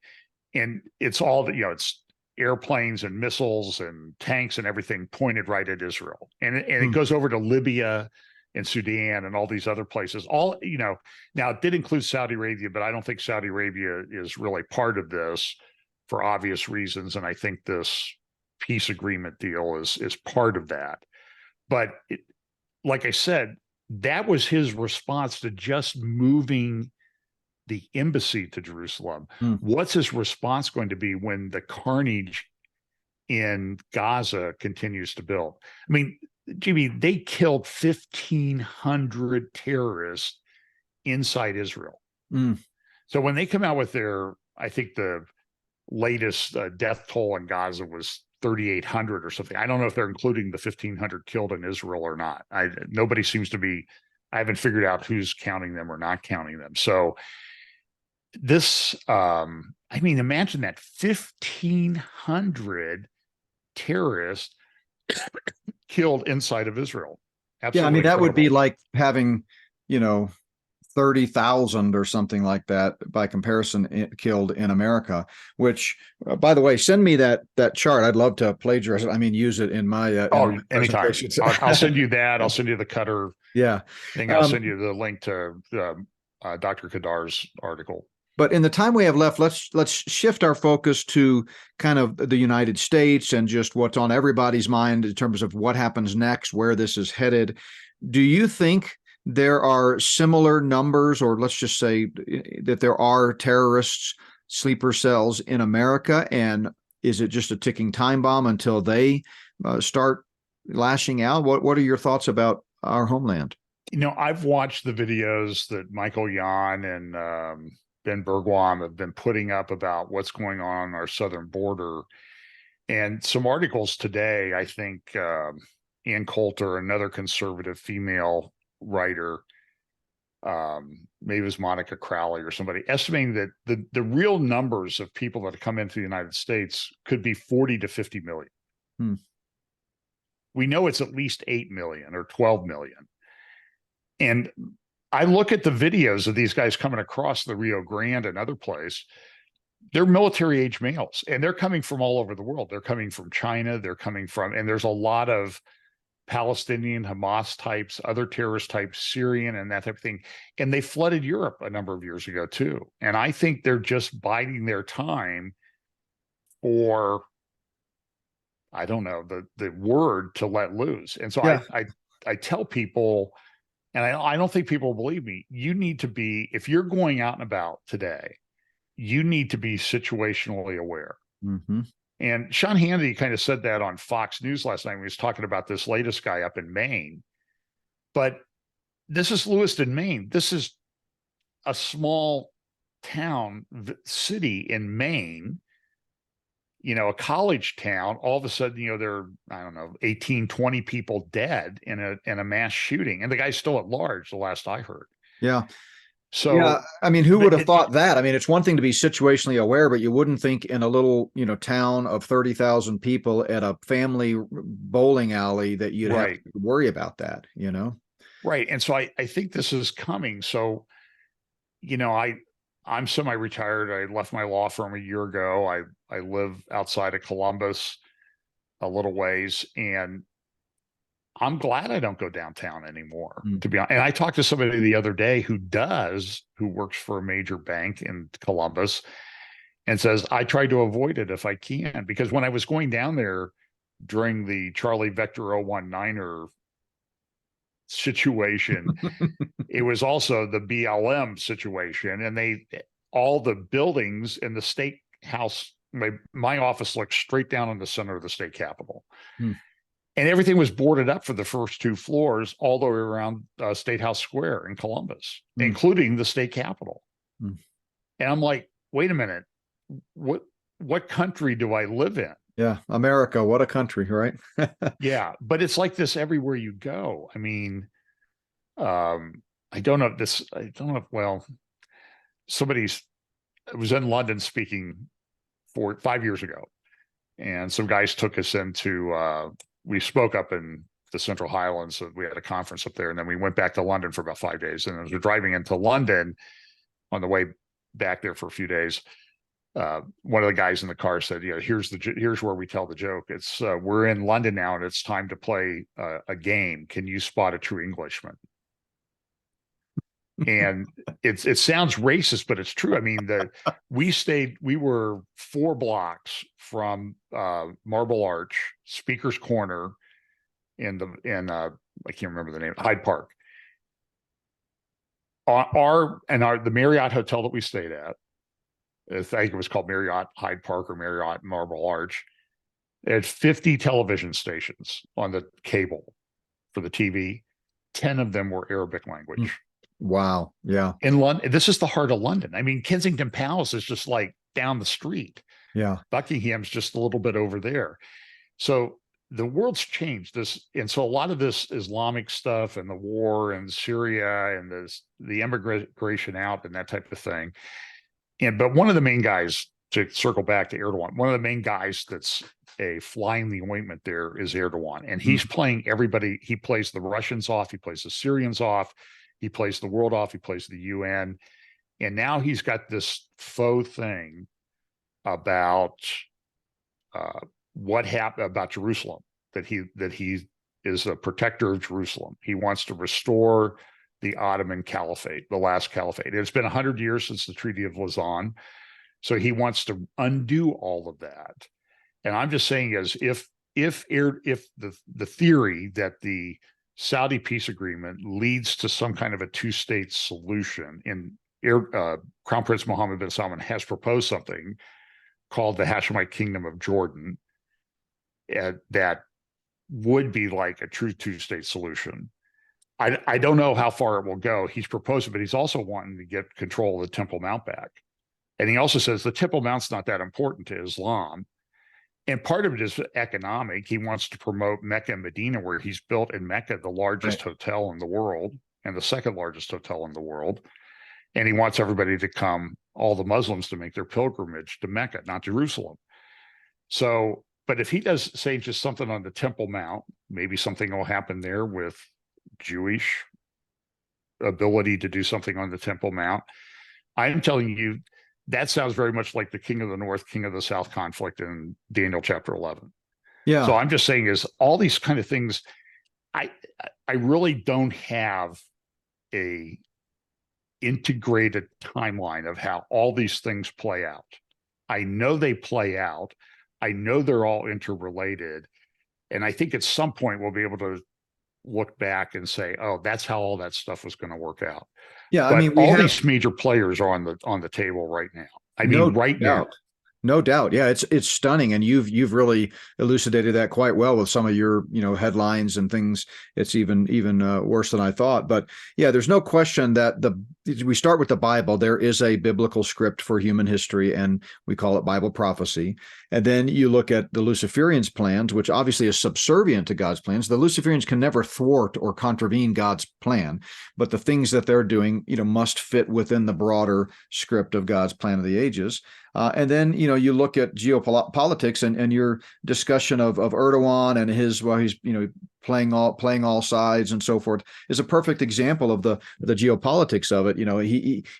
And it's all that, you know, it's airplanes and missiles and tanks and everything pointed right at Israel. And it goes over to Libya and Sudan and all these other places. All, you know, now it did include Saudi Arabia, but I don't think Saudi Arabia is really part of this for obvious reasons. And I think this peace agreement deal is part of that. But like I said, that was his response to just moving the embassy to Jerusalem. What's his response going to be when the carnage in Gaza continues to build? I mean, Jimmy, they killed 1,500 terrorists inside Israel. So when they come out with their, I think the latest death toll in Gaza was 3,800 or something. I don't know if they're including the 1,500 killed in Israel or not. Nobody seems to be, I haven't figured out who's counting them or not counting them. So this, I mean, imagine that 1,500 terrorists killed inside of Israel. Absolutely. Yeah, I mean, that incredible. would be like having, you know, 30,000 or something like that by comparison killed in America, which, by the way, send me that chart. I'd love to plagiarize it. I mean, use it in my anytime. I'll send you that. I'll send you the Cutter thing. I'll send you the link to Dr. Kadar's article. But in the time we have left, let's shift our focus to kind of the United States and just what's on everybody's mind in terms of what happens next, where this is headed. Do you think there are similar numbers, or let's just say that there are terrorists, sleeper cells in America? And is it just a ticking time bomb until they start lashing out? What are your thoughts about our homeland? You know, I've watched the videos that Michael Yan and Ben Bergwam have been putting up about what's going on our southern border. And some articles today, I think Ann Coulter, another conservative female writer, maybe it was Monica Crowley or somebody, estimating that the real numbers of people that come into the United States could be 40 to 50 million. We know it's at least 8 million or 12 million. And I look at the videos of these guys coming across the Rio Grande and other place. They're military age males, and they're coming from all over the world. They're coming from China. They're coming from, and there's a lot of Palestinian, Hamas types, other terrorist types, Syrian and that type of thing. And they flooded Europe a number of years ago too. And I think they're just biding their time for, I don't know, the word to let loose. And so I tell people, and I don't think people believe me, you need to be, if you're going out and about today, you need to be situationally aware. And Sean Hannity kind of said that on Fox News last night when he was talking about this latest guy up in Maine. But this is Lewiston, Maine. This is a small city in Maine, a college town, all of a sudden, there are, I don't know, 18, 20 people dead in a mass shooting. And the guy's still at large, the last I heard. Yeah. So, yeah, I mean, who would have thought that? I mean, it's one thing to be situationally aware, but you wouldn't think in a little, town of 30,000 people at a family bowling alley that you'd have to worry about that, Right. And so I think this is coming. So, I'm semi-retired. I left my law firm a year ago. I live outside of Columbus a little ways, and I'm glad I don't go downtown anymore, to be honest. And I talked to somebody the other day who works for a major bank in Columbus, and says, I try to avoid it if I can, because when I was going down there during the Charlie Vector 019er situation, it was also the BLM situation, and all the buildings in the state house, my office looked straight down on the center of the state capitol. And everything was boarded up for the first 2 floors all the way around State House Square in Columbus, including the state capitol. And I'm like, wait a minute, what country do I live in? Yeah, America, what a country, right? Yeah, but it's like this everywhere you go. I mean, I don't know if, well, I was in London speaking 5 years ago, and some guys took us into, we spoke up in the Central Highlands. So we had a conference up there, and then we went back to London for about 5 days. And as we're driving into London on the way back there for a few days, one of the guys in the car said, here's where we tell the joke. It's we're in London now, and it's time to play a game. Can you spot a true Englishman? And it sounds racist, but it's true. I mean, we were 4 blocks from Marble Arch, Speaker's Corner, in I can't remember the name, Hyde Park. The Marriott hotel that we stayed at, I think it was called Marriott Hyde Park or Marriott Marble Arch, it had 50 television stations on the cable for the TV. 10 of them were Arabic language. Wow. Yeah. In London, this is the heart of London. I mean, Kensington Palace is just like down the street. Yeah. Buckingham's just a little bit over there. So the world's changed and so a lot of this Islamic stuff and the war and Syria and the immigration out and that type of thing. But one of the main guys, to circle back to Erdogan, one of the main guys that's a fly in the ointment there is Erdogan, and he's playing everybody. He plays the Russians off, he plays the Syrians off, he plays the world off, he plays the UN, and now he's got this faux thing about what happened about Jerusalem, that he is a protector of Jerusalem. He wants to restore the Ottoman Caliphate, the last caliphate. It's been 100 years since the Treaty of Lausanne, so he wants to undo all of that. And I'm just saying, as if the theory that the Saudi peace agreement leads to some kind of a 2-state solution, Crown Prince Mohammed bin Salman has proposed something called the Hashemite Kingdom of Jordan, that would be like a true 2-state solution. I don't know how far it will go. He's proposed it, but he's also wanting to get control of the Temple Mount back. And he also says the Temple Mount's not that important to Islam. And part of it is economic. He wants to promote Mecca and Medina, where he's built in Mecca the largest hotel in the world and the second largest hotel in the world. And he wants everybody to come, all the Muslims, to make their pilgrimage to Mecca, not Jerusalem. So, but if he does say just something on the Temple Mount, maybe something will happen there with Jewish ability to do something on the Temple Mount. I'm telling you, that sounds very much like the King of the North, King of the South conflict in Daniel chapter 11. Yeah. So I'm just saying, is all these kind of things, I really don't have a integrated timeline of how all these things play out. I know they play out. I know they're all interrelated. And I think at some point we'll be able to look back and say, oh, that's how all that stuff was going to work out. Yeah. But I mean, all these major players are on the table right now. I mean, right now. No doubt. Yeah, it's stunning, and you've really elucidated that quite well with some of your headlines and things. It's even worse than I thought. But yeah, there's no question that we start with the Bible. There is a biblical script for human history, and we call it Bible prophecy. And then you look at the Luciferians' plans, which obviously is subservient to God's plans. The Luciferians can never thwart or contravene God's plan, but the things that they're doing, must fit within the broader script of God's plan of the ages. And then, you look at geopolitics and your discussion of Erdogan and he's, playing all sides and so forth is a perfect example of the geopolitics of it.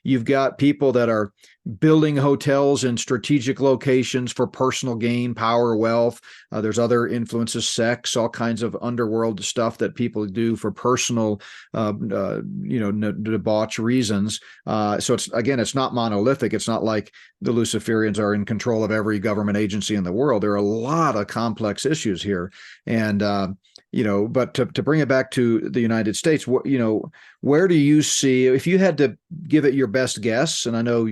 You've got people that are building hotels in strategic locations for personal gain, power, wealth. There's other influences, sex, all kinds of underworld stuff that people do for personal, debauch reasons. So it's not monolithic. It's not like the Luciferians are in control of every government agency in the world. There are a lot of complex issues here. And, but to bring it back to the United States, where do you see, if you had to give it your best guess, and I know,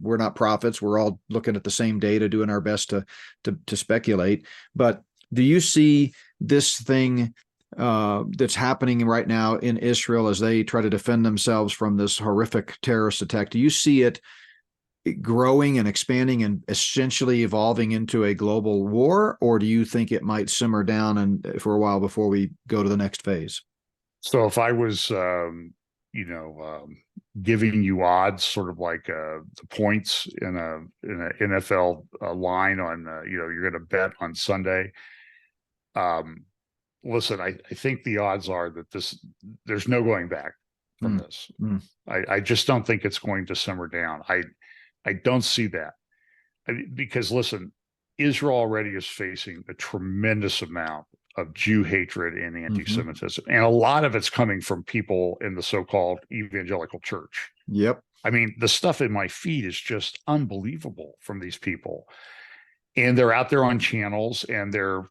we're not prophets, we're all looking at the same data, doing our best to speculate, but do you see this thing that's happening right now in Israel as they try to defend themselves from this horrific terrorist attack? Do you see it growing and expanding and essentially evolving into a global war, or do you think it might simmer down and for a while before we go to the next phase? So if I was, giving you odds, sort of like the points in an NFL line on, you're going to bet on Sunday. Listen, I think the odds are that there's no going back from this. I just don't think it's going to simmer down. I don't see that. Because listen, Israel already is facing a tremendous amount of Jew hatred and anti-Semitism. And a lot of it's coming from people in the so-called evangelical church. Yep. I mean, the stuff in my feed is just unbelievable from these people. And they're out there on channels and they're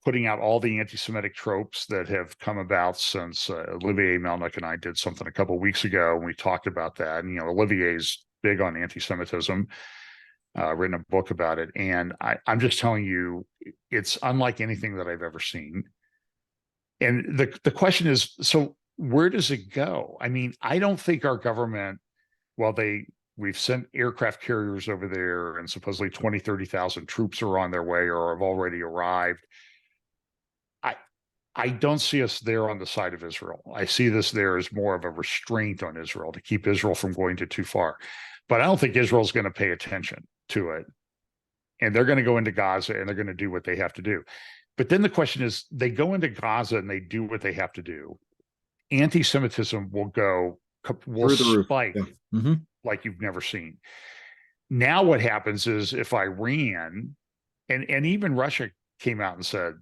putting out all the anti-Semitic tropes that have come about since Olivier Melnick and I did something a couple of weeks ago, and we talked about that. And, Olivier's big on anti-Semitism, written a book about it. And I'm just telling you, it's unlike anything that I've ever seen. And the question is, so where does it go? I mean, I don't think our government, we've sent aircraft carriers over there and supposedly 20, 30,000 troops are on their way or have already arrived. I don't see us there on the side of Israel. I see this there as more of a restraint on Israel to keep Israel from going too far. But I don't think Israel's going to pay attention to it. And they're going to go into Gaza and they're going to do what they have to do. But then the question is, they go into Gaza and they do what they have to do. Anti-Semitism will spike like you've never seen. Now what happens is if Iran and even Russia came out and said,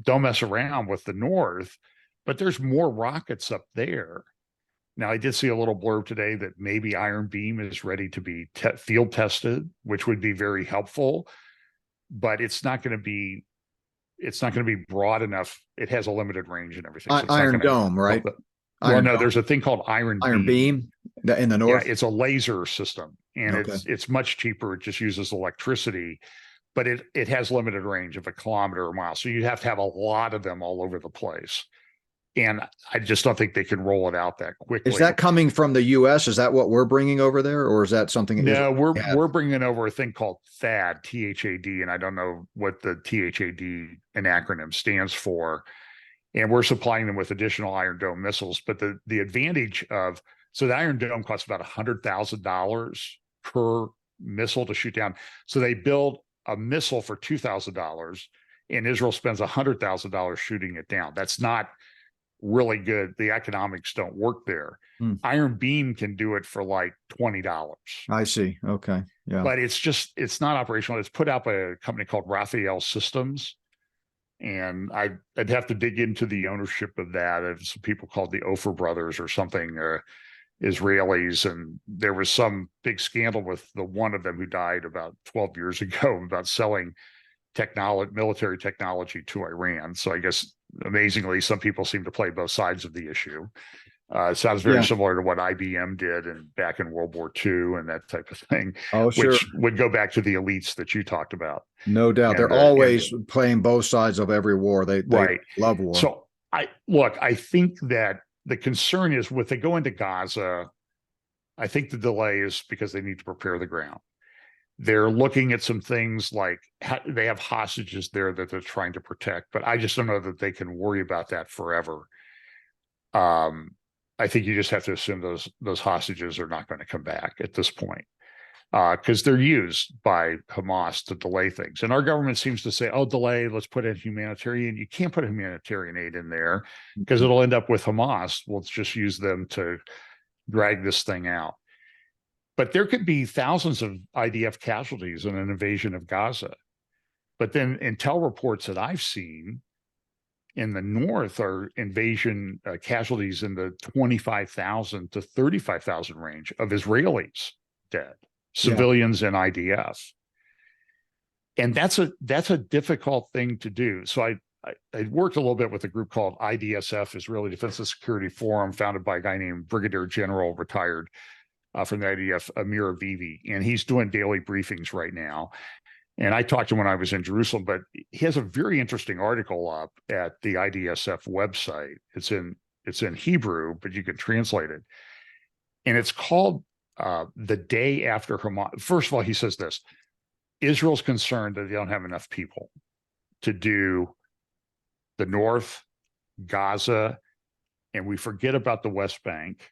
don't mess around with the North, but there's more rockets up there. Now, I did see a little blurb today that maybe Iron Beam is ready to be field tested, which would be very helpful, but it's not going to be broad enough. It has a limited range and everything. So Iron Dome, right? There's a thing called Iron Beam in the North. Yeah, it's a laser system, and it's much cheaper. It just uses electricity. But it has limited range of a kilometer or a mile. So you have to have a lot of them all over the place. And I just don't think they can roll it out that quickly. Is that coming from the U.S.? Is that what we're bringing over there? Or is that something? No, we're bringing over a thing called THAAD, T-H-A-D. And I don't know what the T-H-A-D an acronym stands for. And we're supplying them with additional Iron Dome missiles. But the advantage so the Iron Dome costs about $100,000 per missile to shoot down. So they build a missile for $2,000 and Israel spends $100,000 shooting it down. That's not really good. The economics don't work there. Iron Beam can do it for like $20. I see. Okay. Yeah. But it's not operational. It's put out by a company called Raphael Systems. And I'd have to dig into the ownership of that. It's people called the Ofer brothers or something, Israelis, and there was some big scandal with the one of them who died about 12 years ago about selling military technology to Iran. So I guess amazingly, some people seem to play both sides of the issue. It sounds very Yeah. similar to what IBM did back in World War II and that type of thing, Oh, sure. which would go back to the elites that you talked about. No doubt. They're always playing both sides of every war. They love war. So I think that the concern is if they go into Gaza, I think the delay is because they need to prepare the ground. They're looking at some things like they have hostages there that they're trying to protect, but I just don't know that they can worry about that forever. I think you just have to assume those hostages are not going to come back at this point, because they're used by Hamas to delay things. And our government seems to say, oh, delay, let's put in humanitarian. You can't put humanitarian aid in there because it'll end up with Hamas. We'll just use them to drag this thing out. But there could be thousands of IDF casualties in an invasion of Gaza. But then intel reports that I've seen in the north are invasion casualties in the 25,000 to 35,000 range of Israelis dead, civilians and IDF. And that's a difficult thing to do. So I worked a little bit with a group called IDSF, Israeli Defense and Security Forum, founded by a guy named Brigadier General, retired from the IDF, Amir Avivi, and he's doing daily briefings right now. And I talked to him when I was in Jerusalem, but he has a very interesting article up at the IDSF website. It's in Hebrew, but you can translate it. And it's called The Day After Hamas. First of all, he says this: Israel's concerned that they don't have enough people to do the North, Gaza, and we forget about the West Bank,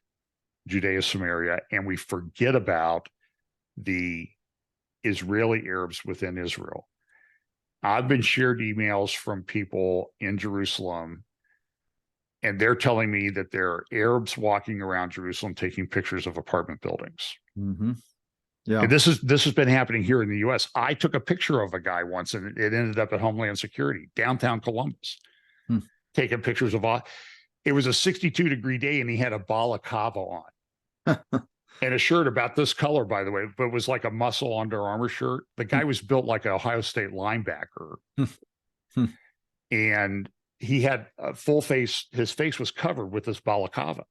Judea, Samaria, and we forget about the Israeli Arabs within Israel. I've been shared emails from people in Jerusalem, and they're telling me that there are Arabs walking around Jerusalem taking pictures of apartment buildings. Mm-hmm. Yeah. And this has been happening here in the U.S. I took a picture of a guy once, and it ended up at Homeland Security, downtown Columbus, taking pictures of it was a 62-degree day, and he had a balaclava on. And a shirt about this color, by the way, but it was like a muscle Under Armour shirt. The guy was built like an Ohio State linebacker. And he had a full face. His face was covered with this balaclava.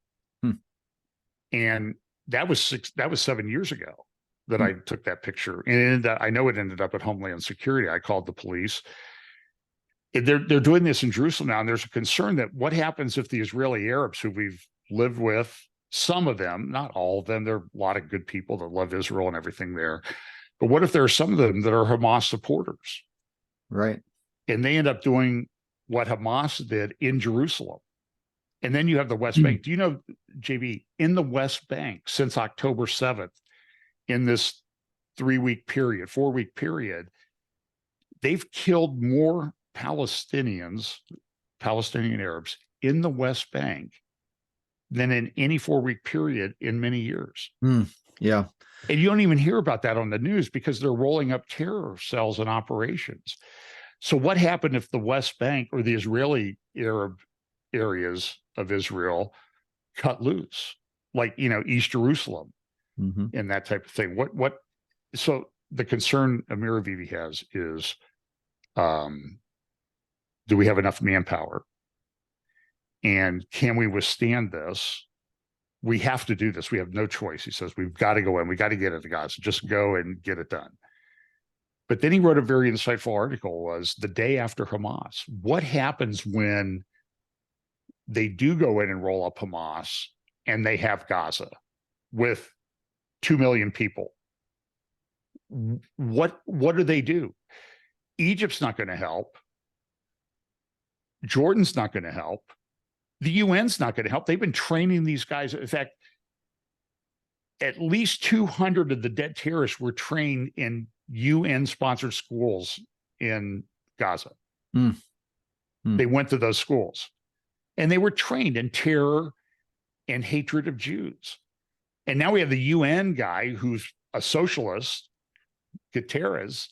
And that was 7 years ago that I took that picture. And I know it ended up at Homeland Security. I called the police. They're doing this in Jerusalem now, and there's a concern that what happens if the Israeli Arabs who we've lived with, some of them, not all of them, there are a lot of good people that love Israel and everything there. But what if there are some of them that are Hamas supporters? Right. And they end up doing what Hamas did in Jerusalem. And then you have the West Bank. Do you know, JB, in the West Bank since October 7th, in this 4-week period, they've killed more Palestinian Arabs in the West Bank than in any 4-week period in many years. Yeah. And you don't even hear about that on the news because they're rolling up terror cells and operations. So what happened if the West Bank or the Israeli Arab areas of Israel cut loose, like, East Jerusalem and that type of thing? So the concern Amir Avivi has is, do we have enough manpower? And can we withstand this? We have to do this. We have no choice. He says, we've got to go in. We got to get it to Gaza. Just go and get it done. But then he wrote a very insightful article, was The Day After Hamas. What happens when they do go in and roll up Hamas and they have Gaza with 2 million people? What do they do? Egypt's not going to help. Jordan's not going to help. The UN's not going to help. They've been training these guys. In fact, at least 200 of the dead terrorists were trained in UN-sponsored schools in Gaza. They went to those schools, and they were trained in terror and hatred of Jews. And now we have the UN guy who's a socialist, Guterres,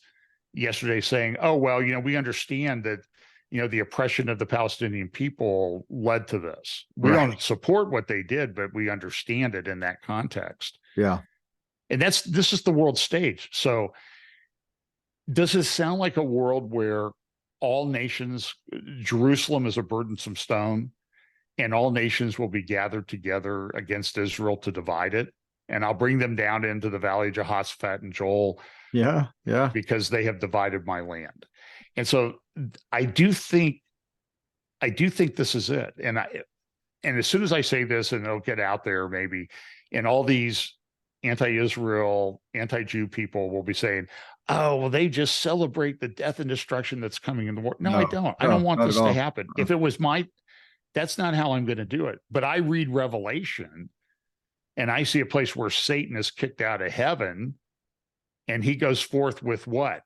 yesterday saying, oh, well, we understand that the oppression of the Palestinian people led to this. We don't support what they did, but we understand it in that context. Yeah. And this is the world stage. So does it sound like a world where all nations, Jerusalem is a burdensome stone, and all nations will be gathered together against Israel to divide it. And I'll bring them down into the valley of Jehoshaphat and Joel. Yeah. Yeah. Because they have divided my land. And so I do think this is it. And as soon as I say this, and it'll get out there maybe, and all these anti-Israel, anti-Jew people will be saying, oh, well, they just celebrate the death and destruction that's coming in the war. No, I don't. I don't want this to happen. If it was that's not how I'm going to do it. But I read Revelation and I see a place where Satan is kicked out of heaven, and he goes forth with what?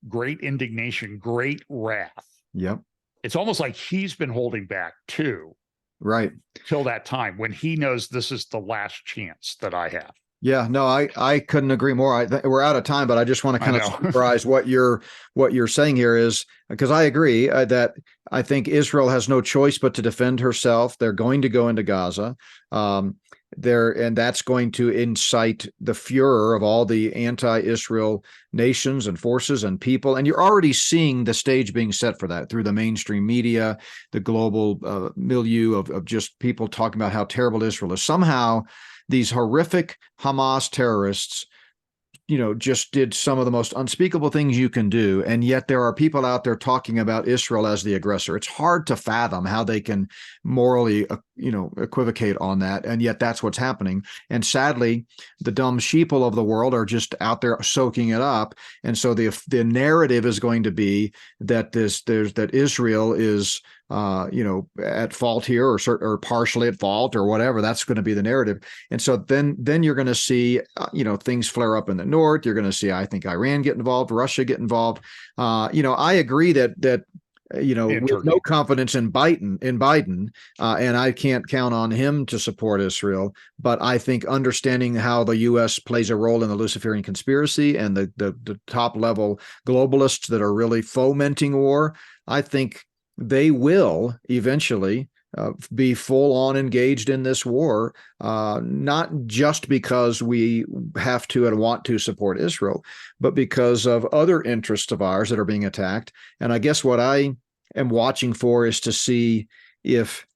Great indignation, great wrath. Yep. It's almost like he's been holding back too. Right. Till that time when he knows this is the last chance that I have. Yeah, no, I couldn't agree more. We're out of time, but I just want to kind of summarize what you're saying here is, because I agree that I think Israel has no choice but to defend herself. They're going to go into Gaza. And that's going to incite the furor of all the anti-Israel nations and forces and people. And you're already seeing the stage being set for that through the mainstream media, the global milieu of just people talking about how terrible Israel is. Somehow, these horrific Hamas terrorists, just did some of the most unspeakable things you can do. And yet there are people out there talking about Israel as the aggressor. It's hard to fathom how they can morally, equivocate on that. And yet that's what's happening. And sadly, the dumb sheeple of the world are just out there soaking it up. And so the narrative is going to be that that Israel is at fault here, or partially at fault, or whatever. That's going to be the narrative. And so then you're going to see, things flare up in the north. You're going to see, I think, Iran get involved, Russia get involved. I agree that with no confidence in Biden, and I can't count on him to support Israel. But I think understanding how the U.S. plays a role in the Luciferian Conspiracy and the top level globalists that are really fomenting war, I think they will eventually be full on engaged in this war, not just because we have to and want to support Israel, but because of other interests of ours that are being attacked. And I guess what I am watching for is to see if,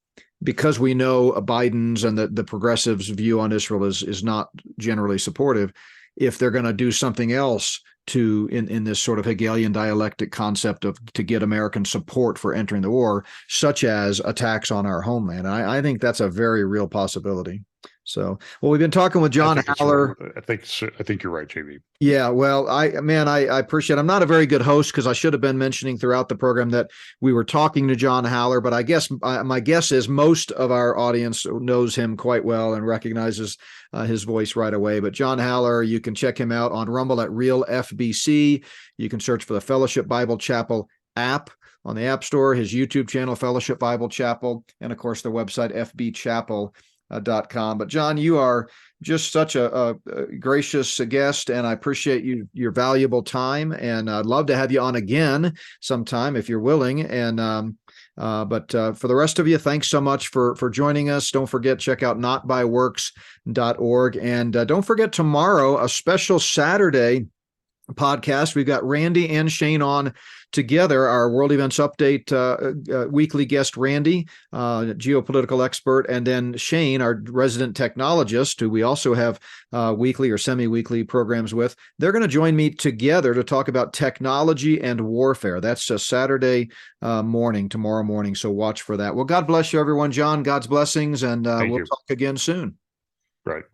because we know Biden's and the progressives' view on Israel is not generally supportive, if they're going to do something else in this sort of Hegelian dialectic concept to get American support for entering the war, such as attacks on our homeland. And I think that's a very real possibility. So, well, we've been talking with John Haller. I think you're right, JB. Yeah, well, I appreciate it. I'm not a very good host because I should have been mentioning throughout the program that we were talking to John Haller, but I guess my guess is most of our audience knows him quite well and recognizes his voice right away. But John Haller, you can check him out on Rumble at Real FBC. You can search for the Fellowship Bible Chapel app on the App Store, his YouTube channel, Fellowship Bible Chapel, and of course the website fbchapel.com. But John, you are just such a gracious guest, and I appreciate your valuable time, and I'd love to have you on again sometime if you're willing. And but for the rest of you, thanks so much for joining us. Don't forget, check out notbyworks.org, and don't forget tomorrow, a special Saturday podcast. We've got Randy and Shane on together, our World Events Update weekly guest, Randy, geopolitical expert, and then Shane, our resident technologist, who we also have weekly or semi-weekly programs with. They're going to join me together to talk about technology and warfare. That's a Saturday morning, tomorrow morning, so watch for that. Well, God bless you, everyone. John, God's blessings, and we'll talk again soon. Right.